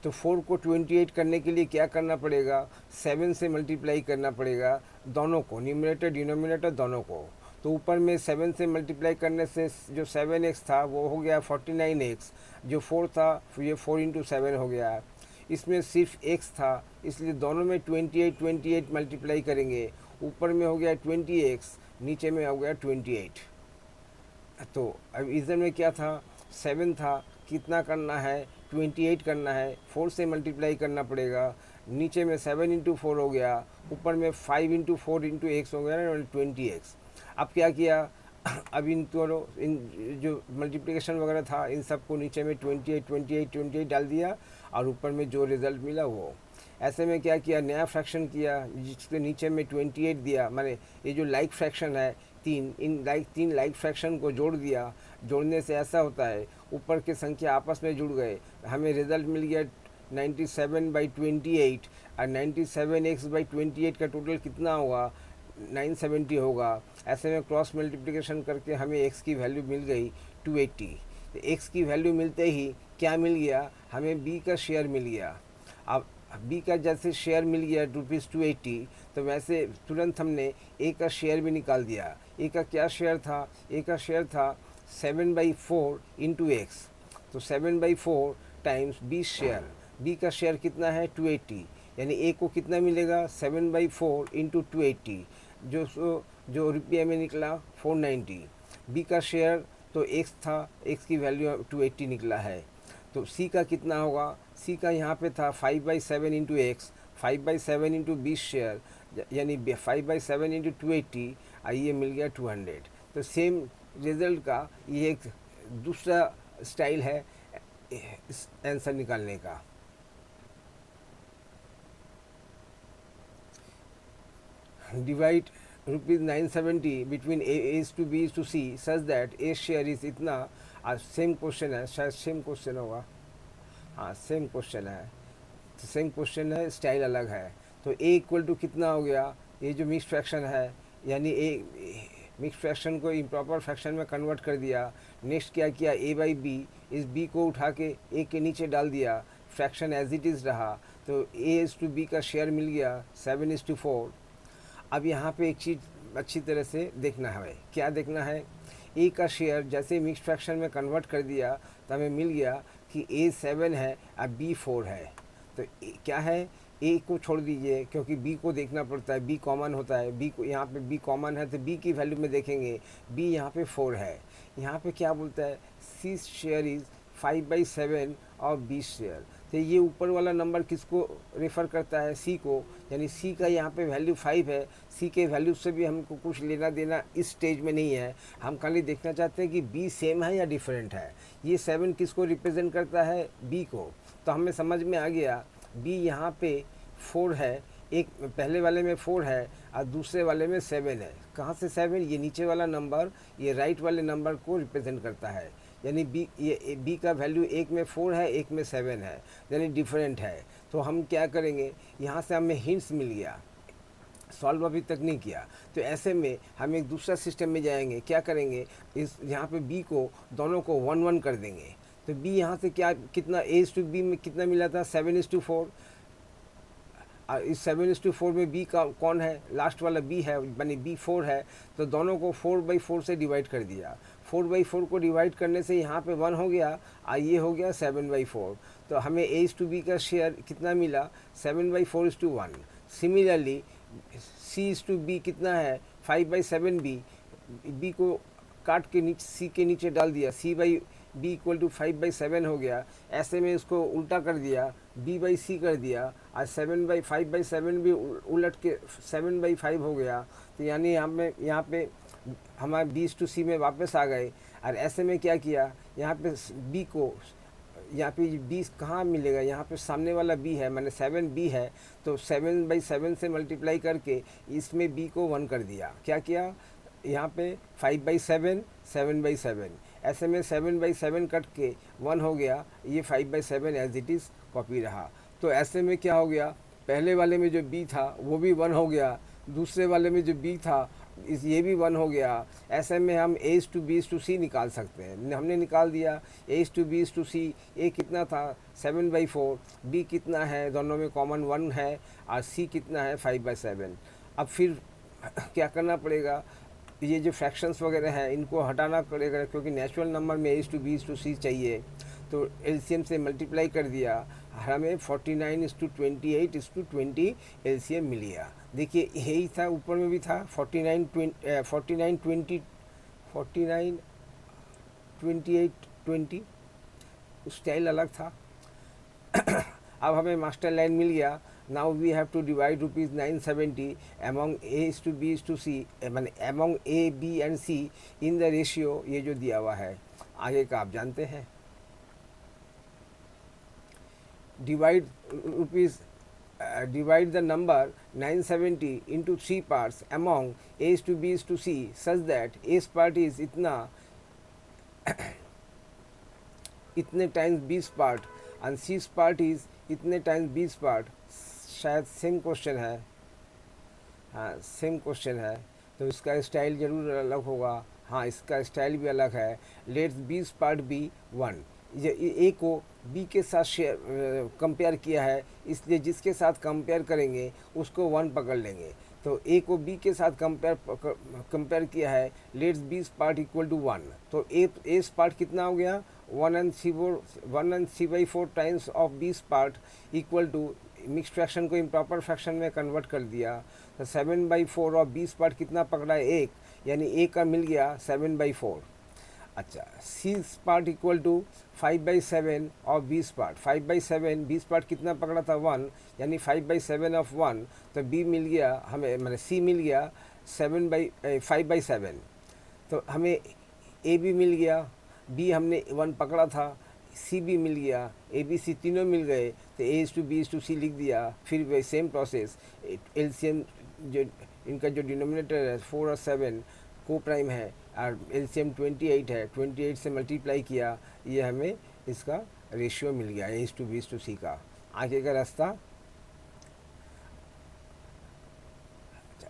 तो 4 को 28 करने के लिए क्या करना पड़ेगा, 7 से मल्टीप्लाई करना पड़ेगा दोनों को, न्यूमरेटर डिनोमिनेटर दोनों को. तो ऊपर में 7 से मल्टीप्लाई करने से जो 7x था वो हो गया 49x, जो 4 था ये 4 × 7 हो गया. इसमें सिर्फ x था, इसलिए दोनों में 28 मल्टीप्लाई करेंगे. ऊपर में हो गया 20x, नीचे में हो गया 28. तो अब इधर में क्या था 7 था, कितना करना है 28 करना है, 4 से मल्टीप्लाई करना पड़ेगा. नीचे में 7 × 4 हो गया, ऊपर में 5 × 4 × x हो गया ना 20x. अब क्या किया, अब इन जो मल्टीप्लिकेशन वगैरह था इन सबको नीचे में 28 डाल दिया और ऊपर में जो रिज़ल्ट मिला वो. ऐसे में क्या किया, नया फ्रैक्शन किया जिसके नीचे में 28 दिया, माने ये जो लाइक फ्रैक्शन है तीन लाइक फ्रैक्शन को जोड़ दिया। जोड़ने से ऐसा होता है ऊपर के संख्या आपस में जुड़ गए, हमें रिजल्ट मिल गया 97/28 और 97x/28 का टोटल कितना होगा, 970 होगा। ऐसे में क्रॉस मल्टीप्लिकेशन करके हमें x की वैल्यू मिल गई 280। तो x की वैल्यू मिलते ही क्या मिल गया, हमें b का शेयर मिल गया। अब b का जैसे शेयर मिल गया ₹280, तो वैसे तुरंत हमने a का शेयर भी निकाल दिया। a का क्या शेयर था, a का शेयर था 7/4 इंटू एक्स, तो 7/4 टाइम्स 20 शेयर, b का शेयर कितना है 280, यानी a को कितना मिलेगा 7/4 इंटू 280, जो रुपये में निकला 490। b का शेयर तो x था, x की वैल्यू 280 निकला है। तो c का कितना होगा, c का यहाँ पे था 5/7 इंटू एक्स, 5/7 इंटू 20 शेयर, यानी 5/7 इंटू 280, और ये मिल गया 200। तो सेम रिजल्ट का ये एक दूसरा स्टाइल है आंसर निकालने का। Divide ₹970 between A is to B is to C such that A share is इतना। आज सेम क्वेश्चन है, शायद सेम क्वेश्चन होगा, हाँ सेम क्वेश्चन है, तो सेम क्वेश्चन है, स्टाइल अलग है। तो A इक्वल टू कितना हो गया, ये जो मिक्स फ्रैक्शन है, यानी A मिक्स फ्रैक्शन को इम्प्रॉपर फ्रैक्शन में कन्वर्ट कर दिया। नेक्स्ट क्या किया, A/B, इस B को उठा के A के नीचे डाल दिया, फ्रैक्शन एज इट इज़ रहा, तो A is to B का शेयर मिल गया 7:4। अब यहाँ पे एक चीज़ अच्छी तरह से देखना है, क्या देखना है, ए का शेयर जैसे मिक्स फ्रैक्शन में कन्वर्ट कर दिया तो हमें मिल गया कि A 7 है और B 4 है। तो क्या है, A को छोड़ दीजिए क्योंकि B को देखना पड़ता है, B कॉमन होता है, B को यहाँ पे B कॉमन है तो B की वैल्यू में देखेंगे, B यहाँ पे 4 है। यहाँ पे क्या बोलता है, C शेयर इज़ 5/7 और 20 शेयर। तो ये ऊपर वाला नंबर किसको रेफ़र करता है, C को, यानी C का यहाँ पे वैल्यू 5 है। C के वैल्यू से भी हमको कुछ लेना देना इस स्टेज में नहीं है, हम खाली देखना चाहते हैं कि B सेम है या डिफरेंट है। ये 7 किसको रिप्रेजेंट करता है, B को। तो हमें समझ में आ गया B यहाँ पे 4 है, एक पहले वाले में 4 है और दूसरे वाले में 7 है। कहाँ से 7, ये नीचे वाला नंबर ये राइट वाले नंबर को रिप्रेजेंट करता है, यानी B का वैल्यू एक में 4 है, एक में 7 है, यानी डिफरेंट है। तो हम क्या करेंगे, यहाँ से हमें हिंट्स मिल गया, सॉल्व अभी तक नहीं किया। तो ऐसे में हम एक दूसरा सिस्टम में जाएंगे, क्या करेंगे, इस यहाँ पे B को दोनों को 1-1 कर देंगे। तो B यहाँ से क्या कितना A/B में कितना मिला था 7:4, इस 7:4 में B का कौन है, लास्ट वाला B है, यानी B 4 है। तो दोनों को 4/4 से डिवाइड कर दिया, 4/4 को डिवाइड करने से यहाँ पे 1 हो गया और ये हो गया 7/4। तो हमें A/B का शेयर कितना मिला 7/4:1। सिमिलरली C/B कितना है 5/7B, B को काट के नीचे C के नीचे डाल दिया, C/B इक्वल टू 5/7 हो गया। ऐसे में इसको उल्टा कर दिया, B/C कर दिया और 5/7 भी उलट के 7/5 हो गया। तो यानी यहाँ पे हमारे B/C में वापस आ गए। और ऐसे में क्या किया, यहाँ पे B को, यहाँ पे B कहाँ मिलेगा, यहाँ पे सामने वाला B है, मैंने 7B है, तो 7/7 से मल्टीप्लाई करके इसमें B को 1 कर दिया। क्या किया, यहाँ पे 5/7 7/7, ऐसे में 7/7 कट के 1 हो गया, ये 5/7 एज इट इज़ कॉपी रहा। तो ऐसे में क्या हो गया, पहले वाले में जो B था वो भी 1 हो गया, दूसरे वाले में जो B था ये भी 1 हो गया। ऐसे में हम A/B/C निकाल सकते हैं, हमने निकाल दिया A/B/C। A कितना था 7/4, B कितना है, दोनों में कॉमन 1 है, और C कितना है 5/7। अब फिर क्या करना पड़ेगा, ये जो फ्रैक्शंस वगैरह हैं इनको हटाना पड़ेगा, क्योंकि नेचुरल नंबर में A/B/C चाहिए। तो एलसीएम से मल्टीप्लाई कर दिया, हमें 49:28:20 एलसीएम मिल गया। देखिए यही था, ऊपर में भी था 49:28:20, स्टाइल अलग था। अब हमें मास्टर लाइन मिल गया। Now we have to divide ₹970 among A/B/C, मैंने among A, B and C in the ratio, ये जो दिया हुआ है आगे का आप जानते हैं। Divide divide the number 970 into three parts among A is to B is to C such that A's part is इतने times B's part and C's part is इतने टाइम्स B's पार्ट। शायद सेम क्वेश्चन है, हाँ same question है, तो इसका style जरूर अलग होगा। हाँ इसका स्टाइल भी अलग है। लेट्स B's पार्ट बी 1, ये ए को बी के साथ शेयर कंपेयर किया है, इसलिए जिसके साथ कंपेयर करेंगे उसको 1 पकड़ लेंगे। तो ए को बी के साथ कंपेयर किया है, let's B's part equal to 1, तो ए's पार्ट कितना हो गया 1 and 3/4 times of B's part equal to, mix fraction को इम्प्रॉपर फ्रैक्शन में कन्वर्ट कर दिया, तो 7/4 ऑफ B's पार्ट कितना पकड़ा है 1, यानी ए का मिल गया 7/4। अच्छा C's part equal to 5/7 of B's part, 5/7 B's part कितना पकड़ा था 1, यानी 5/7 ऑफ 1, तो B मिल गया हमें, मतलब C मिल गया 5/7। तो हमें A भी मिल गया, B हमने 1 पकड़ा था, C भी मिल गया, A B C तीनों मिल गए, तो A is to B is to C लिख दिया। फिर सेम प्रोसेस, LCM जो इनका जो डिनोमिनेटर है 4 और 7 को प्राइम है और LCM 28 है, 28 से मल्टीप्लाई किया, ये हमें इसका रेशियो मिल गया A is to B is to C का। आगे का रास्ता,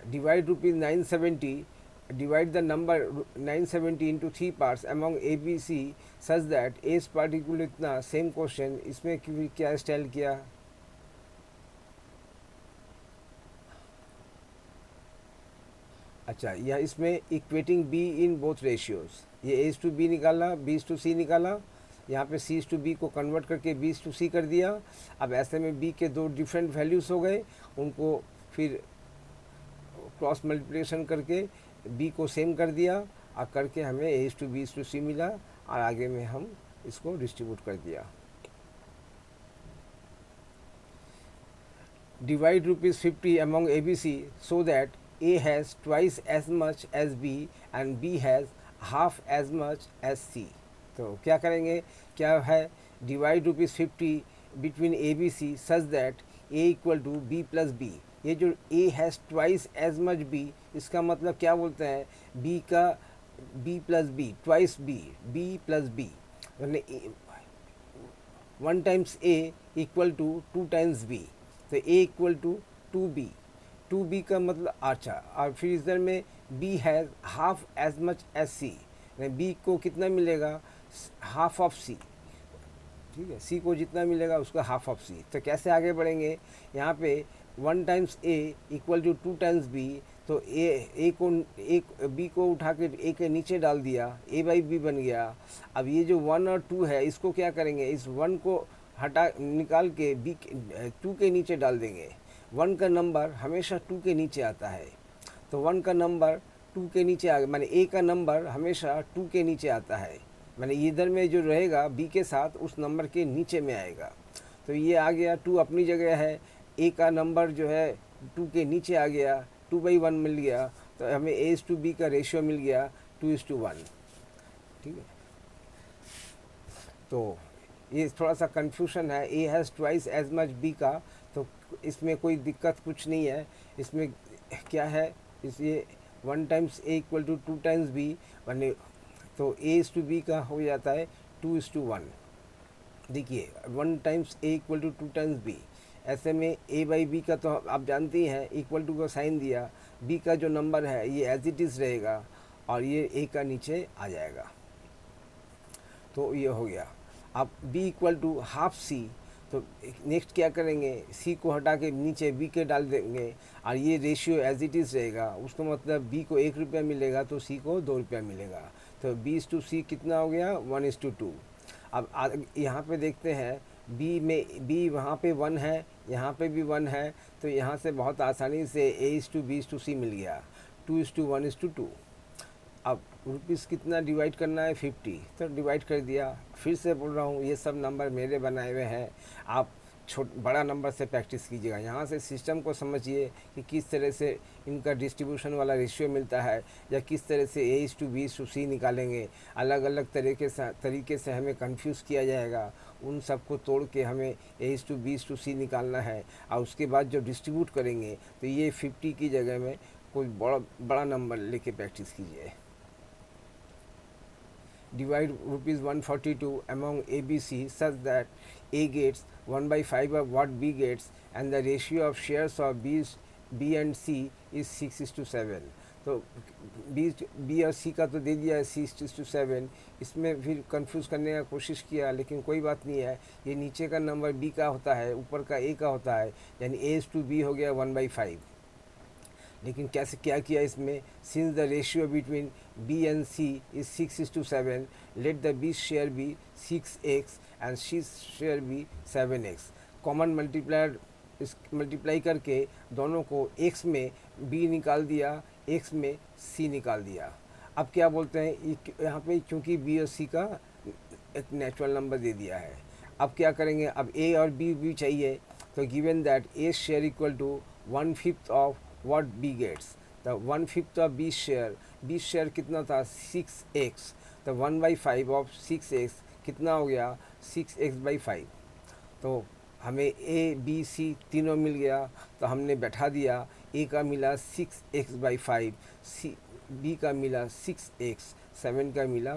divide ₹970, divide the number 970 into 3 parts among A, B, C such that A's part equal इतना। सेम क्वेश्चन, इसमें क्या स्टाइल किया, अच्छा यह इसमें equating B in both ratios, ये A is to B निकाला, B is to C निकाला, यहाँ पे C is to B को कन्वर्ट करके B is to C कर दिया। अब ऐसे में B के दो डिफरेंट वैल्यूज़ हो गए, उनको फिर क्रॉस मल्टीप्लिकेशन करके B को सेम कर दिया और करके हमें A is to B is to C मिला, और आगे में हम इसको डिस्ट्रीब्यूट कर दिया। Divide ₹50 among ABC so that A has twice as much as B and B has half as much as C। तो क्या करेंगे, क्या है, divide ₹50 between ABC such that A equal to B plus B। ये जो A has twice as much B, इसका मतलब क्या बोलते हैं, B का B plus B, twice B plus B, यानी 1 times A equal to 2 times B, तो A equal to 2B, 2B का मतलब, अच्छा, और फिर इधर में B has half as much as C, B को कितना मिलेगा, हाफ ऑफ C, ठीक है, C को जितना मिलेगा उसका हाफ ऑफ C। तो कैसे आगे बढ़ेंगे, यहाँ पे 1 times A equal to 2 times B, तो B को उठा के A के नीचे डाल दिया, A/B बन गया। अब ये जो 1 और 2 है, इसको क्या करेंगे, इस 1 को हटा निकाल के 2 के नीचे डाल देंगे। 1 का नंबर हमेशा 2 के नीचे आता है, तो 1 का नंबर 2 के नीचे आ गया, माने A का नंबर हमेशा 2 के नीचे आता है, माने इधर में जो रहेगा B के साथ उस नंबर के नीचे में आएगा। तो ये आ गया, 2 अपनी जगह है, A का नंबर जो है 2 के नीचे आ गया, 2/1 मिल गया, तो हमें A is to B का रेशियो मिल गया 2:1, ठीक है। तो ये थोड़ा सा कन्फ्यूजन है, A has twice as much B का, तो इसमें कोई दिक्कत कुछ नहीं है। इसमें क्या है, इसलिए 1 times A equal to 2 times B बने, तो A is to B का हो जाता है 2:1। देखिए 1 times A equal to 2 times B, ऐसे में A/B का तो आप जानते ही हैं, इक्वल टू का साइन दिया, B का जो नंबर है ये एज इट इज़ रहेगा और ये A का नीचे आ जाएगा, तो ये हो गया। अब B equal to half C, तो नेक्स्ट क्या करेंगे, C को हटा के नीचे B के डाल देंगे और ये रेशियो एज इट इज़ रहेगा, उसका मतलब B को 1 रुपया मिलेगा तो C को 2 रुपया मिलेगा, तो B is to C कितना हो गया 1:2। अब यहाँ पे देखते हैं, B वहाँ पे 1 है, यहाँ पे भी 1 है, तो यहाँ से बहुत आसानी से A is to B is to C मिल गया, 2:1:2। अब रुपीस कितना डिवाइड करना है 50, तो डिवाइड कर दिया। फिर से बोल रहा हूँ, ये सब नंबर मेरे बनाए हुए हैं, आप बड़ा नंबर से प्रैक्टिस कीजिएगा। यहाँ से सिस्टम को समझिए कि किस तरह से इनका डिस्ट्रीब्यूशन वाला रेशियो मिलता है, या किस तरह से A is to B is to C निकालेंगे। अलग अलग तरीके से हमें कंफ्यूज किया जाएगा, उन सबको तोड़ के हमें A:B:C निकालना है। और उसके बाद जब डिस्ट्रीब्यूट करेंगे तो ये 50 की जगह में कोई बड़ा बड़ा नंबर लेके प्रैक्टिस कीजिए। Divide rupees 142 among ABC such that A gets 1/5 of what B gets and the ratio of shares of B and C is 6:7। तो B और C का तो दे दिया है 6:7। इसमें फिर कंफ्यूज करने का कोशिश किया, लेकिन कोई बात नहीं है। ये नीचे का नंबर B का होता है, ऊपर का A का होता है, यानी A:B हो गया 1/5। लेकिन कैसे क्या किया इसमें, since the ratio between B and C is 6:7, let the B share be 6x and C share be 7x। Common multiplier multiply करके दोनों को x में B निकाल दिया, x में C निकाल दिया। अब क्या बोलते हैं, यहाँ पे क्योंकि B और C का एक नेचुरल नंबर दे दिया है। अब क्या करेंगे, अब A और B भी चाहिए, तो given that A share equal to 1/5 of what B gets, तो 1/5 of B शेयर कितना था 6x, तो 1/5 ऑफ 6x कितना हो गया 6x/5। तो हमें A B C तीनों मिल गया, तो हमने बैठा दिया। A का मिला 6x/5, B का मिला 6x, 7 का मिला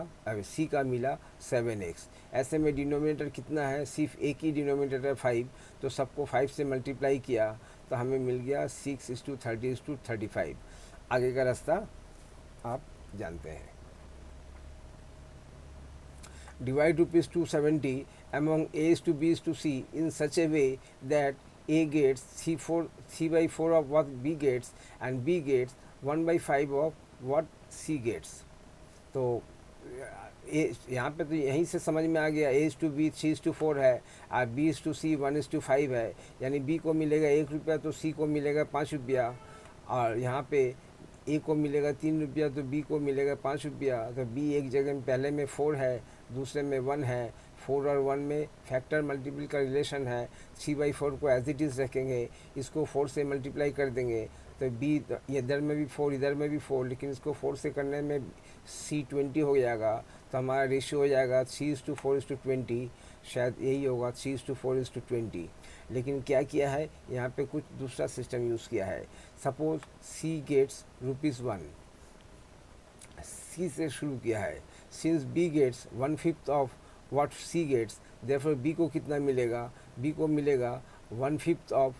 C का मिला 7x। ऐसे में डिनोमिनेटर कितना है, सिर्फ एक ही डिनोमिनेटर है 5, तो सबको 5 से मल्टीप्लाई किया तो हमें मिल गया 6:30:35। आगे का रास्ता आप जानते हैं। Divide ₹270 among A:B:C in such a way that A gets 3/4 of what B gets and B gets 1/5 of what C gets। तो यहाँ पे तो यहीं से समझ में आ गया, A:B 3:4 है और B:C 1:5 है, यानी B को मिलेगा 1 रुपया तो C को मिलेगा 5 रुपया, और यहाँ पे A को मिलेगा 3 रुपया तो B को मिलेगा 5 रुपया। तो B एक जगह में पहले में 4 है, दूसरे में 1 है। 4 और 1 में फैक्टर मल्टीपल का रिलेशन है। 3/4 को एज इट इज़ रखेंगे, इसको 4 से मल्टीप्लाई कर देंगे तो B इधर में भी 4 इधर में भी 4, लेकिन इसको 4 से करने में C 20 हो जाएगा, तो हमारा रेशियो हो जाएगा 3:4:20। शायद यही होगा 3:4:20। लेकिन क्या किया है, यहाँ पे कुछ दूसरा सिस्टम यूज़ किया है। सपोज C गेट्स ₹1, C से शुरू किया है। Since B gets 1/5 of what C gets, therefore B को कितना मिलेगा, B को मिलेगा 1/5 ऑफ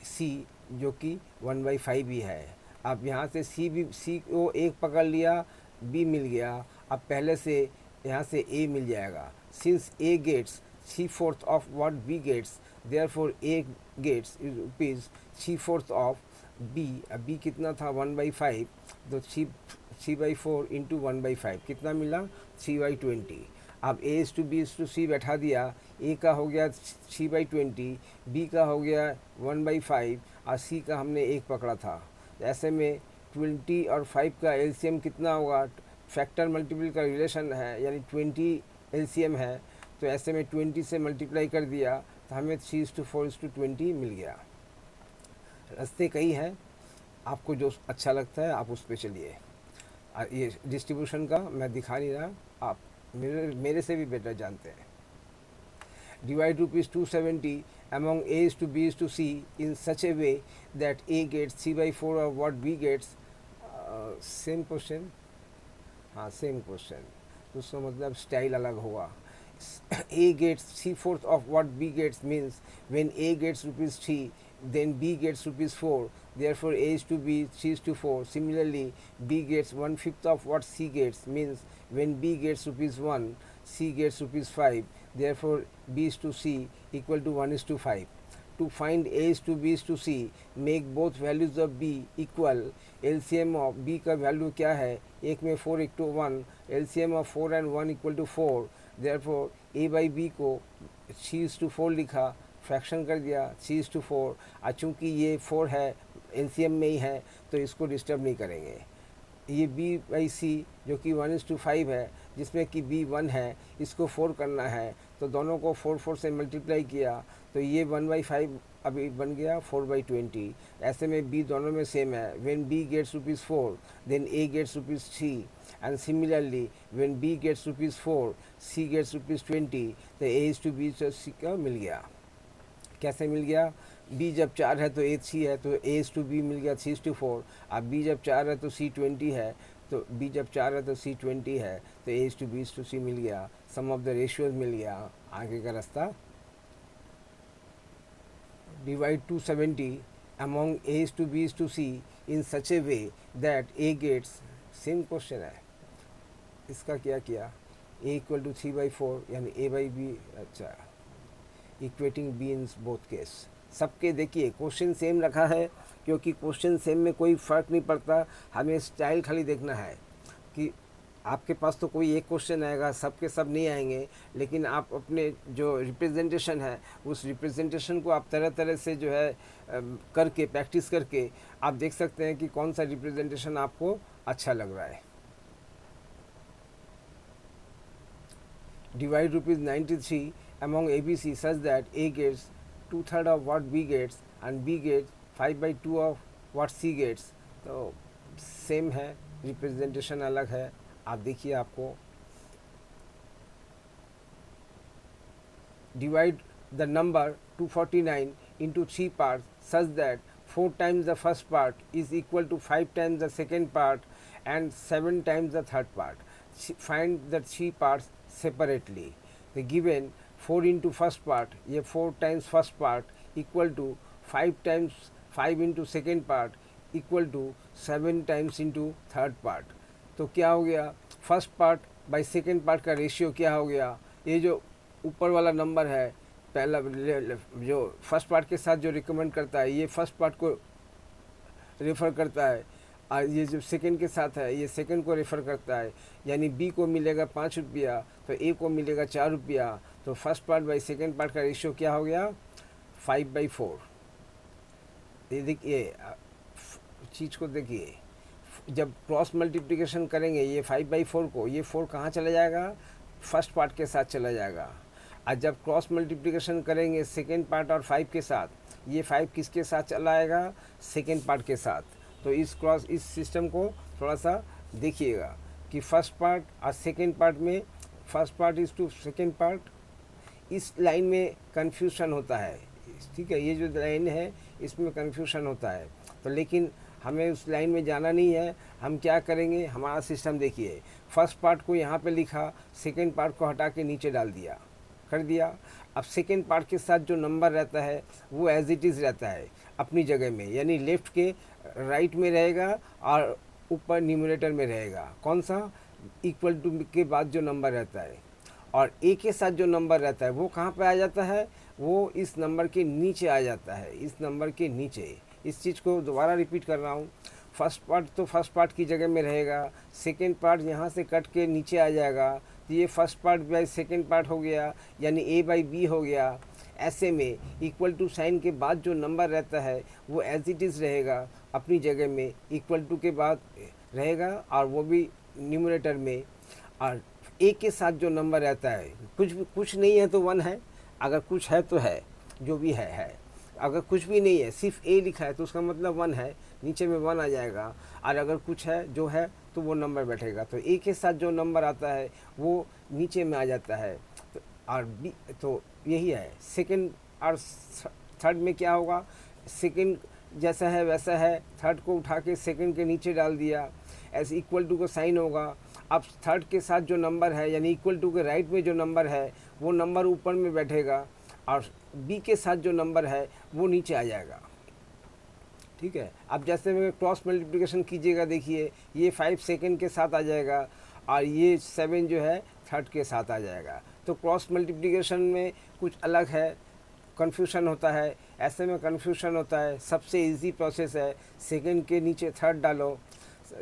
C, जो कि 1/5 ही है। अब यहाँ से C को एक पकड़ लिया, B मिल गया। अब पहले से यहाँ से A मिल जाएगा। Since A gets 3/4 of what B gets, therefore A gets ₹3/4 of B। अब B कितना था 1/5, तो 3/4 इंटू 1/5 कितना मिला 3/20। अब A:B:C बैठा दिया। A का हो गया 3/20, B का हो गया 1/5 और C का हमने 1 पकड़ा था। ऐसे में 20 और 5 का एलसीएम कितना होगा, फैक्टर मल्टीपल का रिलेशन है, यानी 20 एलसीएम है, तो ऐसे में 20 से मल्टीप्लाई कर दिया तो हमें 3:4:20 मिल गया। रास्ते कई हैं, आपको जो अच्छा लगता है आप उस पर चलिए। ये डिस्ट्रीब्यूशन का मैं दिखा नहीं रहा, आप मेरे से भी बेटर जानते हैं। Divide ₹270 among A:B:C in such a way that A gets 3/4 of what B gets। Same question, हाँ सेम क्वेश्चन, उसका मतलब स्टाइल अलग होगा। A gets 3/4 of what B gets means when A gets ₹3, then B gets ₹4, therefore A:B 3:4। Similarly, B gets 1/5 of what C gets means when B gets ₹1, C gets ₹5, therefore B:C equal to 1:5। To find A:B:C, make both values of B equal। LCM of B का value क्या है, एक में 4 = 1, LCM of 4 and 1 = 4, therefore A/B को 3:4 लिखा, fraction कर दिया 3:4। चूँकि ये 4 है एलसीएम में ही है तो इसको डिस्टर्ब नहीं करेंगे। ये b बाई सी जो कि 1:5 है, जिसमें कि b 1 है, इसको 4 करना है, तो दोनों को 4 से मल्टीप्लाई किया तो ये 1/5 अभी बन गया 4/20। ऐसे में b दोनों में सेम है। When b gets ₹4 then a gets ₹3 and similarly when b gets ₹4 c gets ₹20, तो a:b तो c का मिल गया। कैसे मिल गया? b जब 4 है तो a 3 है, तो a:b मिल गया 3:4। अब b जब 4 है तो c 20 है, तो b जब 4 है तो c 20 है, तो a:b:c मिल गया। सम ऑफ द रेशियोज मिल गया। आगे का रास्ता, divide 270 among a:b:c in such a way that a gets, same question है, इसका क्या किया, a = 3/4 यानी a/b। अच्छा, equating b in both case. सबके देखिए क्वेश्चन सेम रखा है, क्योंकि क्वेश्चन सेम में कोई फ़र्क नहीं पड़ता, हमें स्टाइल खाली देखना है कि आपके पास तो कोई एक क्वेश्चन आएगा, सबके सब नहीं आएंगे, लेकिन आप अपने जो रिप्रेजेंटेशन है उस रिप्रेजेंटेशन को आप तरह तरह से जो है करके प्रैक्टिस करके आप देख सकते हैं कि कौन सा रिप्रेजेंटेशन आपको अच्छा लग रहा है। Divide ₹93 among ABC such that A gets 2/3 of what B gets and B gets 5/2 of what C gets। तो सेम है, रिप्रेजेंटेशन अलग है। आप देखिए, आपको divide the number 249 into 3 parts such that 4 times the first part is equal to 5 times the second part and 7 times the third part. Find the 3 parts separately. The given 4 into first part, ये 4 times first part equal to 5 times 5 into second part equal to 7 times into third part। तो क्या हो गया, first part by second part का ratio क्या हो गया, ये जो ऊपर वाला नंबर है पहला जो फर्स्ट पार्ट के साथ जो रिकमेंड करता है ये फर्स्ट पार्ट को रेफ़र करता है, और ये जो सेकेंड के साथ है ये सेकेंड को रेफ़र करता है। यानी बी को मिलेगा 5 रुपया तो ए को मिलेगा 4 रुपया। तो first part by second part का रेशियो क्या हो गया, 5/4। ये देखिए चीज़ को देखिए, जब क्रॉस मल्टीप्लिकेशन करेंगे ये 5/4 को, ये 4 कहाँ चला जाएगा, फर्स्ट पार्ट के साथ चला जाएगा। और जब क्रॉस मल्टीप्लिकेशन करेंगे सेकेंड पार्ट और 5 के साथ, ये 5 किसके साथ चला आएगा, सेकेंड पार्ट के साथ। तो इस सिस्टम को थोड़ा सा देखिएगा कि फर्स्ट पार्ट और सेकेंड पार्ट में, first part is to second part, इस लाइन में कन्फ्यूशन होता है। ठीक है, ये जो लाइन है इसमें कन्फ्यूशन होता है, तो लेकिन हमें उस लाइन में जाना नहीं है। हम क्या करेंगे, हमारा सिस्टम देखिए, फर्स्ट पार्ट को यहाँ पे लिखा, सेकेंड पार्ट को हटा के नीचे डाल दिया, कर दिया। अब सेकेंड पार्ट के साथ जो नंबर रहता है वो एज इट इज़ रहता है अपनी जगह में, यानी लेफ़्ट के राइट में रहेगा और ऊपर न्यूमरेटर में रहेगा। कौन सा, इक्वल टू के बाद जो नंबर रहता है, और ए के साथ जो नंबर रहता है वो कहाँ पे आ जाता है, वो इस नंबर के नीचे आ जाता है, इस नंबर के नीचे। इस चीज़ को दोबारा रिपीट कर रहा हूँ, फर्स्ट पार्ट तो फर्स्ट पार्ट की जगह में रहेगा, सेकेंड पार्ट यहाँ से कट के नीचे आ जाएगा, तो ये first part by second part हो गया, यानी a/b हो गया। ऐसे में इक्वल टू साइन के बाद जो नंबर रहता है वो एज इट इज़ रहेगा अपनी जगह में, इक्वल टू के बाद रहेगा और वो भी न्यूमरेटर में। और ए के साथ जो नंबर रहता है, कुछ नहीं है तो 1 है, अगर कुछ है तो है, जो भी है। अगर कुछ भी नहीं है, सिर्फ ए लिखा है तो उसका मतलब 1 है, नीचे में 1 आ जाएगा। और अगर कुछ है जो है तो वो नंबर बैठेगा, तो ए के साथ जो नंबर आता है वो नीचे में आ जाता है। तो और बी, तो यही है। सेकंड और थर्ड में क्या होगा, सेकंड जैसा है वैसा है, थर्ड को उठा के सेकंड के नीचे डाल दिया, ऐसे इक्वल टू का साइन होगा। अब थर्ड के साथ जो नंबर है, यानी इक्वल टू के राइट में जो नंबर है वो नंबर ऊपर में बैठेगा, और बी के साथ जो नंबर है वो नीचे आ जाएगा। ठीक है, अब जैसे में क्रॉस मल्टीप्लिकेशन कीजिएगा, देखिए ये 5 सेकेंड के साथ आ जाएगा और ये 7 जो है थर्ड के साथ आ जाएगा। तो क्रॉस मल्टीप्लिकेशन में कुछ अलग है, कन्फ्यूशन होता है। ऐसे में कन्फ्यूशन होता है, सबसे इजी प्रोसेस है, सेकेंड के नीचे थर्ड डालो,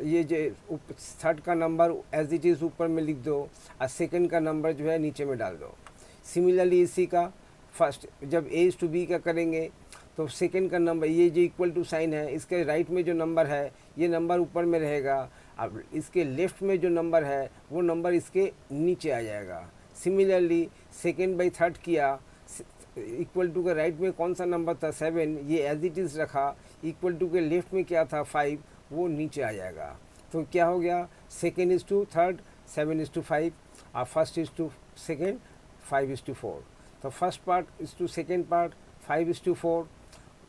ये जो थर्ड का नंबर एज इट इज़ ऊपर में लिख दो और सेकेंड का नंबर जो है नीचे में डाल दो। सिमिलरली इसी का फर्स्ट जब a/b का करेंगे तो सेकेंड का नंबर, ये जो इक्वल टू साइन है इसके राइट में जो नंबर है ये नंबर ऊपर में रहेगा, अब इसके लेफ्ट में जो नंबर है वो नंबर इसके नीचे आ जाएगा। सिमिलरली सेकेंड बाई थर्ड किया, इक्वल टू के राइट में कौन सा नंबर था 7, ये एज इट इज़ रखा, इक्वल टू के लेफ्ट में क्या था 5, वो नीचे आ जाएगा। तो क्या हो गया, second is to third, 7 is to 5, और first is to second, 5 is to 4। तो first part is to second part, 5 is to 4,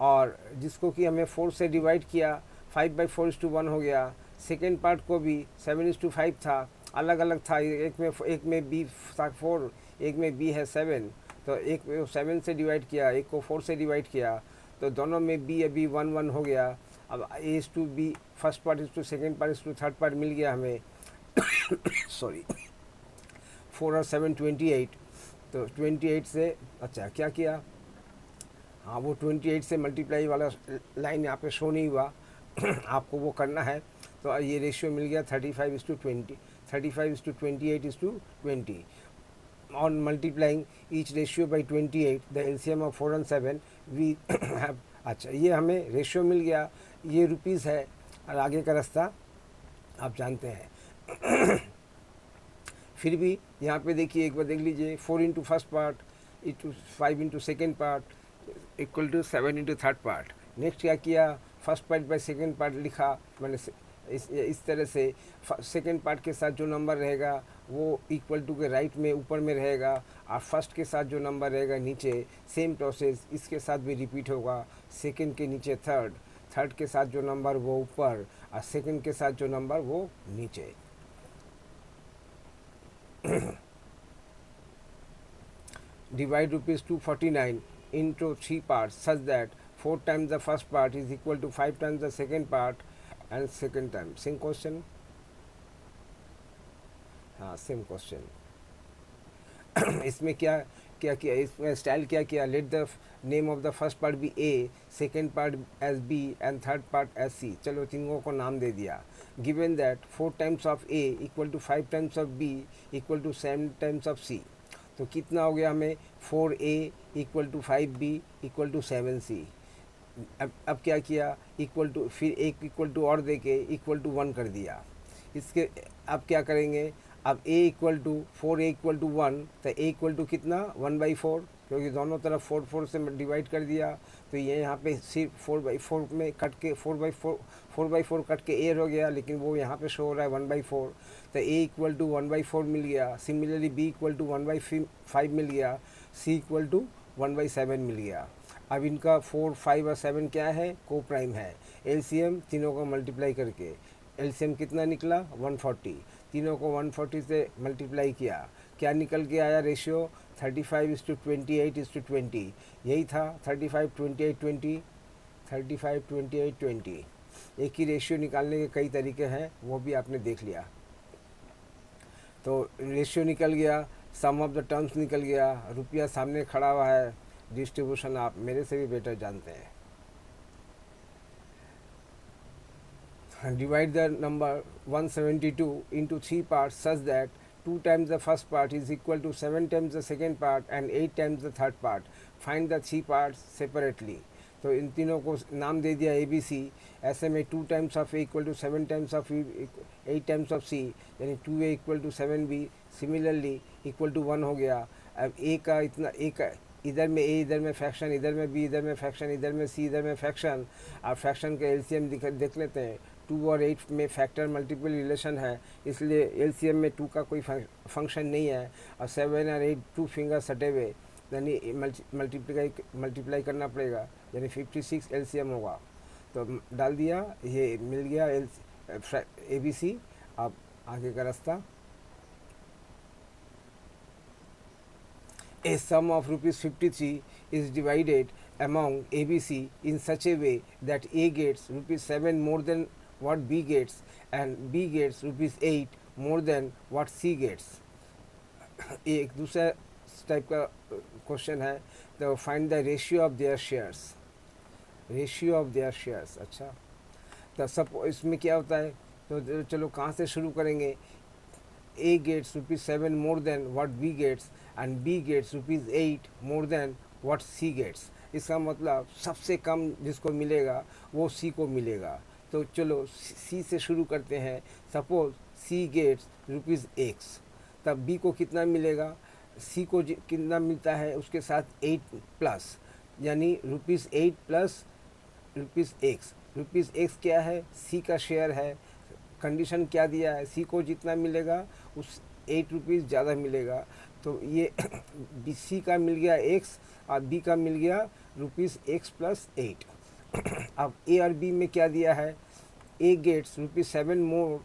और जिसको कि हमें 4 से डिवाइड किया, 5/4 इज़ टू 1 हो गया। सेकेंड पार्ट को भी 7 इज़ टू 5 था, अलग अलग था, एक में बी था 4, एक में बी है 7, तो एक को 7 से डिवाइड किया, एक को 4 से डिवाइड किया, तो दोनों में बी अभी 1 1 हो गया। अब A is to B, first part is to second part is to third part मिल गया हमें। सॉरी, 4 और 7 28, तो 28 से अच्छा क्या किया, हाँ वो 28 से मल्टीप्लाई वाला लाइन यहाँ पे शो नहीं हुआ आपको वो करना है। तो ये रेशियो मिल गया 35:20, 35:28:20। On multiplying each ratio by 28, the LCM of 4 and 7 we have। अच्छा ये हमें रेशियो मिल गया, ये रुपीज़ है, और आगे का रास्ता आप जानते हैं। फिर भी यहाँ पे देखिए, एक बार देख लीजिए, 4 into first part, into 5 into second part equal to 7 into third part. Next क्या किया, first part by second part लिखा, मैंने इस तरह से सेकेंड पार्ट के साथ जो नंबर रहेगा वो इक्वल टू के राइट में ऊपर में रहेगा, और फर्स्ट के साथ जो नंबर रहेगा नीचे, सेम प्रोसेस इसके साथ भी रिपीट होगा। सेकेंड के नीचे थर्ड, थर्ड के साथ जो नंबर वो ऊपर, और सेकेंड के साथ जो नंबर वो नीचे। Divide ₹249 into 3 parts such that 4 times the first part is equal to 5 times the second part and second time। Same question, हाँ सेम क्वेश्चन। इसमें क्या क्या किया, इसमें स्टाइल क्या किया, let the name of the first part be A, second part as B and third part as C. चलो तीनों को नाम दे दिया। Given that 4 times of A equal to 5 times of B equal to 7 times of C. तो कितना हो गया हमें, 4A equal to 5B equal to 7C। अब क्या किया, इक्वल टू, फिर एक इक्वल टू और दे के इक्वल टू 1 कर दिया। इसके अब क्या करेंगे, अब a equal to 4A equal to 1, तो a इक्वल टू कितना 1/4, क्योंकि दोनों तरफ 4 से डिवाइड कर दिया, तो ये यहाँ पे सिर्फ 4/4 में कट के 4/4 कट के a हो गया, लेकिन वो यहाँ पे शो हो रहा है 1/4, तो a इक्वल टू 1/4 मिल गया। सिमिलरली b इक्वल टू 1/5 मिल गया, c इक्वल टू 1/7 मिल गया। अब इनका 4, 5 और 7 क्या है, को प्राइम है। एलसीएम तीनों को मल्टीप्लाई करके एलसीएम कितना निकला 140, तीनों को 140 से मल्टीप्लाई किया, क्या निकल के आया रेशियो 35:28:20। यही था 35:28:20, 35:28:20। एक ही रेशियो निकालने के कई तरीके हैं, वो भी आपने देख लिया। तो रेशियो निकल गया, सम ऑफ द टर्म्स निकल गया, रुपया सामने खड़ा हुआ है, डिस्ट्रीब्यूशन आप मेरे से भी बेटर जानते हैं। Divide the number 172 into 3 parts such that 2 times the first part is equal to 7 times the second part and 8 times the third part। Find the 3 parts separately। तो इन तीनों को नाम दे दिया ABC। ऐसे में 2 times of A equal to 7 times of 8 times of C, यानी 2A equal to 7B similarly equal to 1 हो गया। अब A का इतना, A का इधर में A, इधर में फ्रैक्शन, इधर में B, इधर में फ्रैक्शन, इधर में C, इधर में फ्रैक्शन। अब फ्रैक्शन का एलसीएम देख लेते हैं। 2 और 8 में फैक्टर मल्टीपल रिलेशन है, इसलिए एलसीएम में 2 का कोई फंक्शन नहीं है, और 7 और 8 2 फिंगर सटे हुए, यानी मल्टीप्लाई करना पड़ेगा, यानी 56 एलसीएम होगा। तो डाल दिया, ये मिल गया ABC। अब आगे का रास्ता, A sum of ₹53 is divided among ABC in such a way that A gets ₹7 more than what B gets and B gets ₹8 more than what C gets। एक दूसरा टाइप का क्वेश्चन है, तो find the ratio of their shares, ratio of their shares. अच्छा, तो सब इसमें क्या होता है, तो चलो कहाँ से शुरू करेंगे। A gets ₹7 more than what B gets and B gets ₹8 more than what C gets। इसका मतलब सबसे कम जिसको मिलेगा वो C को मिलेगा। तो चलो सी से शुरू करते हैं। Suppose C gets rupees X, तब बी को कितना मिलेगा, सी को कितना मिलता है उसके साथ 8 प्लस, यानी rupees 8 plus rupees x. Rupees x क्या है, सी का शेयर है। कंडीशन क्या दिया है, सी को जितना मिलेगा उस 8 रुपीज़ ज़्यादा मिलेगा। तो ये सी का मिल गया एक्स और बी का मिल गया रुपीज़ एक्स प्लस 8। अब ए और बी में क्या दिया है, A gets rupees 7 more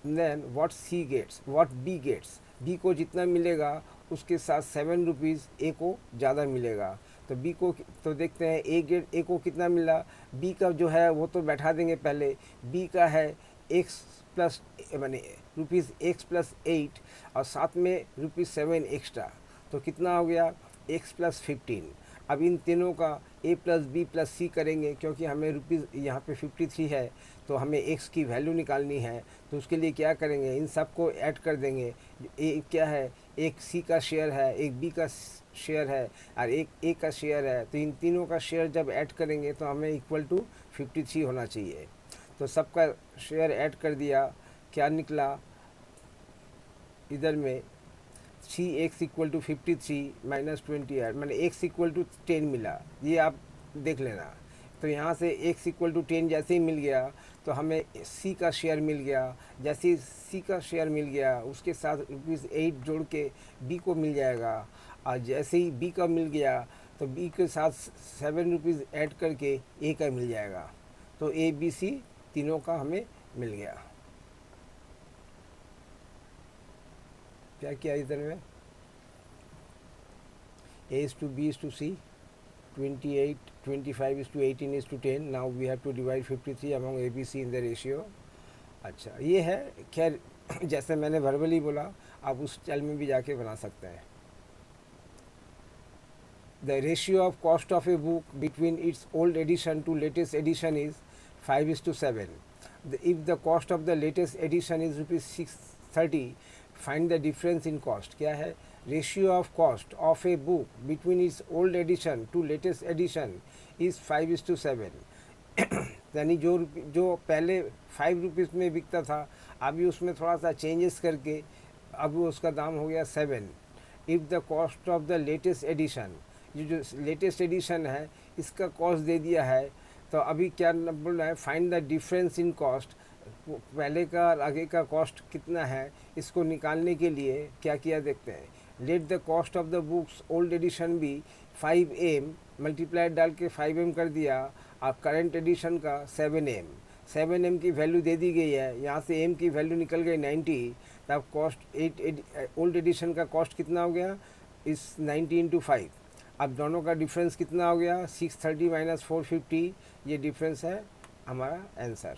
than what C gets, what B gets. B को जितना मिलेगा उसके साथ 7 रुपीज़ ए को ज़्यादा मिलेगा। तो बी को तो देखते हैं ए को कितना मिला, बी का जो है वो तो बैठा देंगे पहले। बी का है एक्स प्लस माने रुपीज़ एक्स प्लस 8 और साथ में रुपीज़ 7 एक्स्ट्रा, तो कितना हो गया एक्स प्लस 15। अब इन तीनों का ए प्लस बी प्लस सी करेंगे, क्योंकि हमें रुपीज़ यहाँ पे 53 है तो हमें एक्स की वैल्यू निकालनी है। तो उसके लिए क्या करेंगे, इन सब को ऐड कर देंगे। ए क्या है, एक सी का शेयर है, एक बी का शेयर है और एक ए का शेयर है। तो इन तीनों का शेयर जब ऐड करेंगे तो हमें इक्वल टू 53 होना चाहिए। तो सबका शेयर ऐड कर दिया, क्या निकला इधर में, सी एक्स इक्वल टू 53 माइनस 28, मैंने एक्स इक्वल टू 10 मिला, ये आप देख लेना। तो यहाँ से एक्स इक्वल टू 10 जैसे ही मिल गया तो हमें सी का शेयर मिल गया। जैसे ही सी का शेयर मिल गया उसके साथ रुपीज़ 8 जोड़ के बी को मिल जाएगा, और जैसे ही बी का मिल गया तो बी के साथ 7 रुपीज़ ऐड करके ए का मिल जाएगा। तो ए बी सी तीनों का हमें मिल गया। क्या किया इधर में, A is to B is to C, 28, 25 is to 18 is to 10. Now we have to divide 53 among A, B, C in the ratio. अच्छा ये है, खैर जैसे मैंने वर्बली बोला आप उस स्टाइल में भी जाके बना सकते हैं। The ratio of cost of a book between its old edition to latest edition is 5:7. If the cost of the latest edition is rupees 630, find the difference in cost। क्या है, ratio of cost of a book between its old edition to latest edition is 5:7। यानी जो पहले 5 rupees में बिकता था अभी उसमें थोड़ा सा चेंजेस करके अभी उसका दाम हो गया 7। If the cost of the latest edition, जो लेटेस्ट एडिशन है इसका कॉस्ट दे दिया है, तो अभी क्या बोल रहा है, find the difference in cost. पहले का और आगे का कॉस्ट कितना है इसको निकालने के लिए क्या किया देखते हैं। Let the cost of the books old edition भी 5M, मल्टीप्लाइड डाल के 5M कर दिया, और करंट एडिशन का 7M। 7M की वैल्यू दे दी गई है, यहाँ से M की वैल्यू निकल गई 90। तब कॉस्ट ओल्ड एडिशन का कॉस्ट कितना हो गया, इस 90 इंटू 5। अब दोनों का डिफरेंस कितना हो गया, 630 माइनस 450, ये डिफरेंस है हमारा आंसर।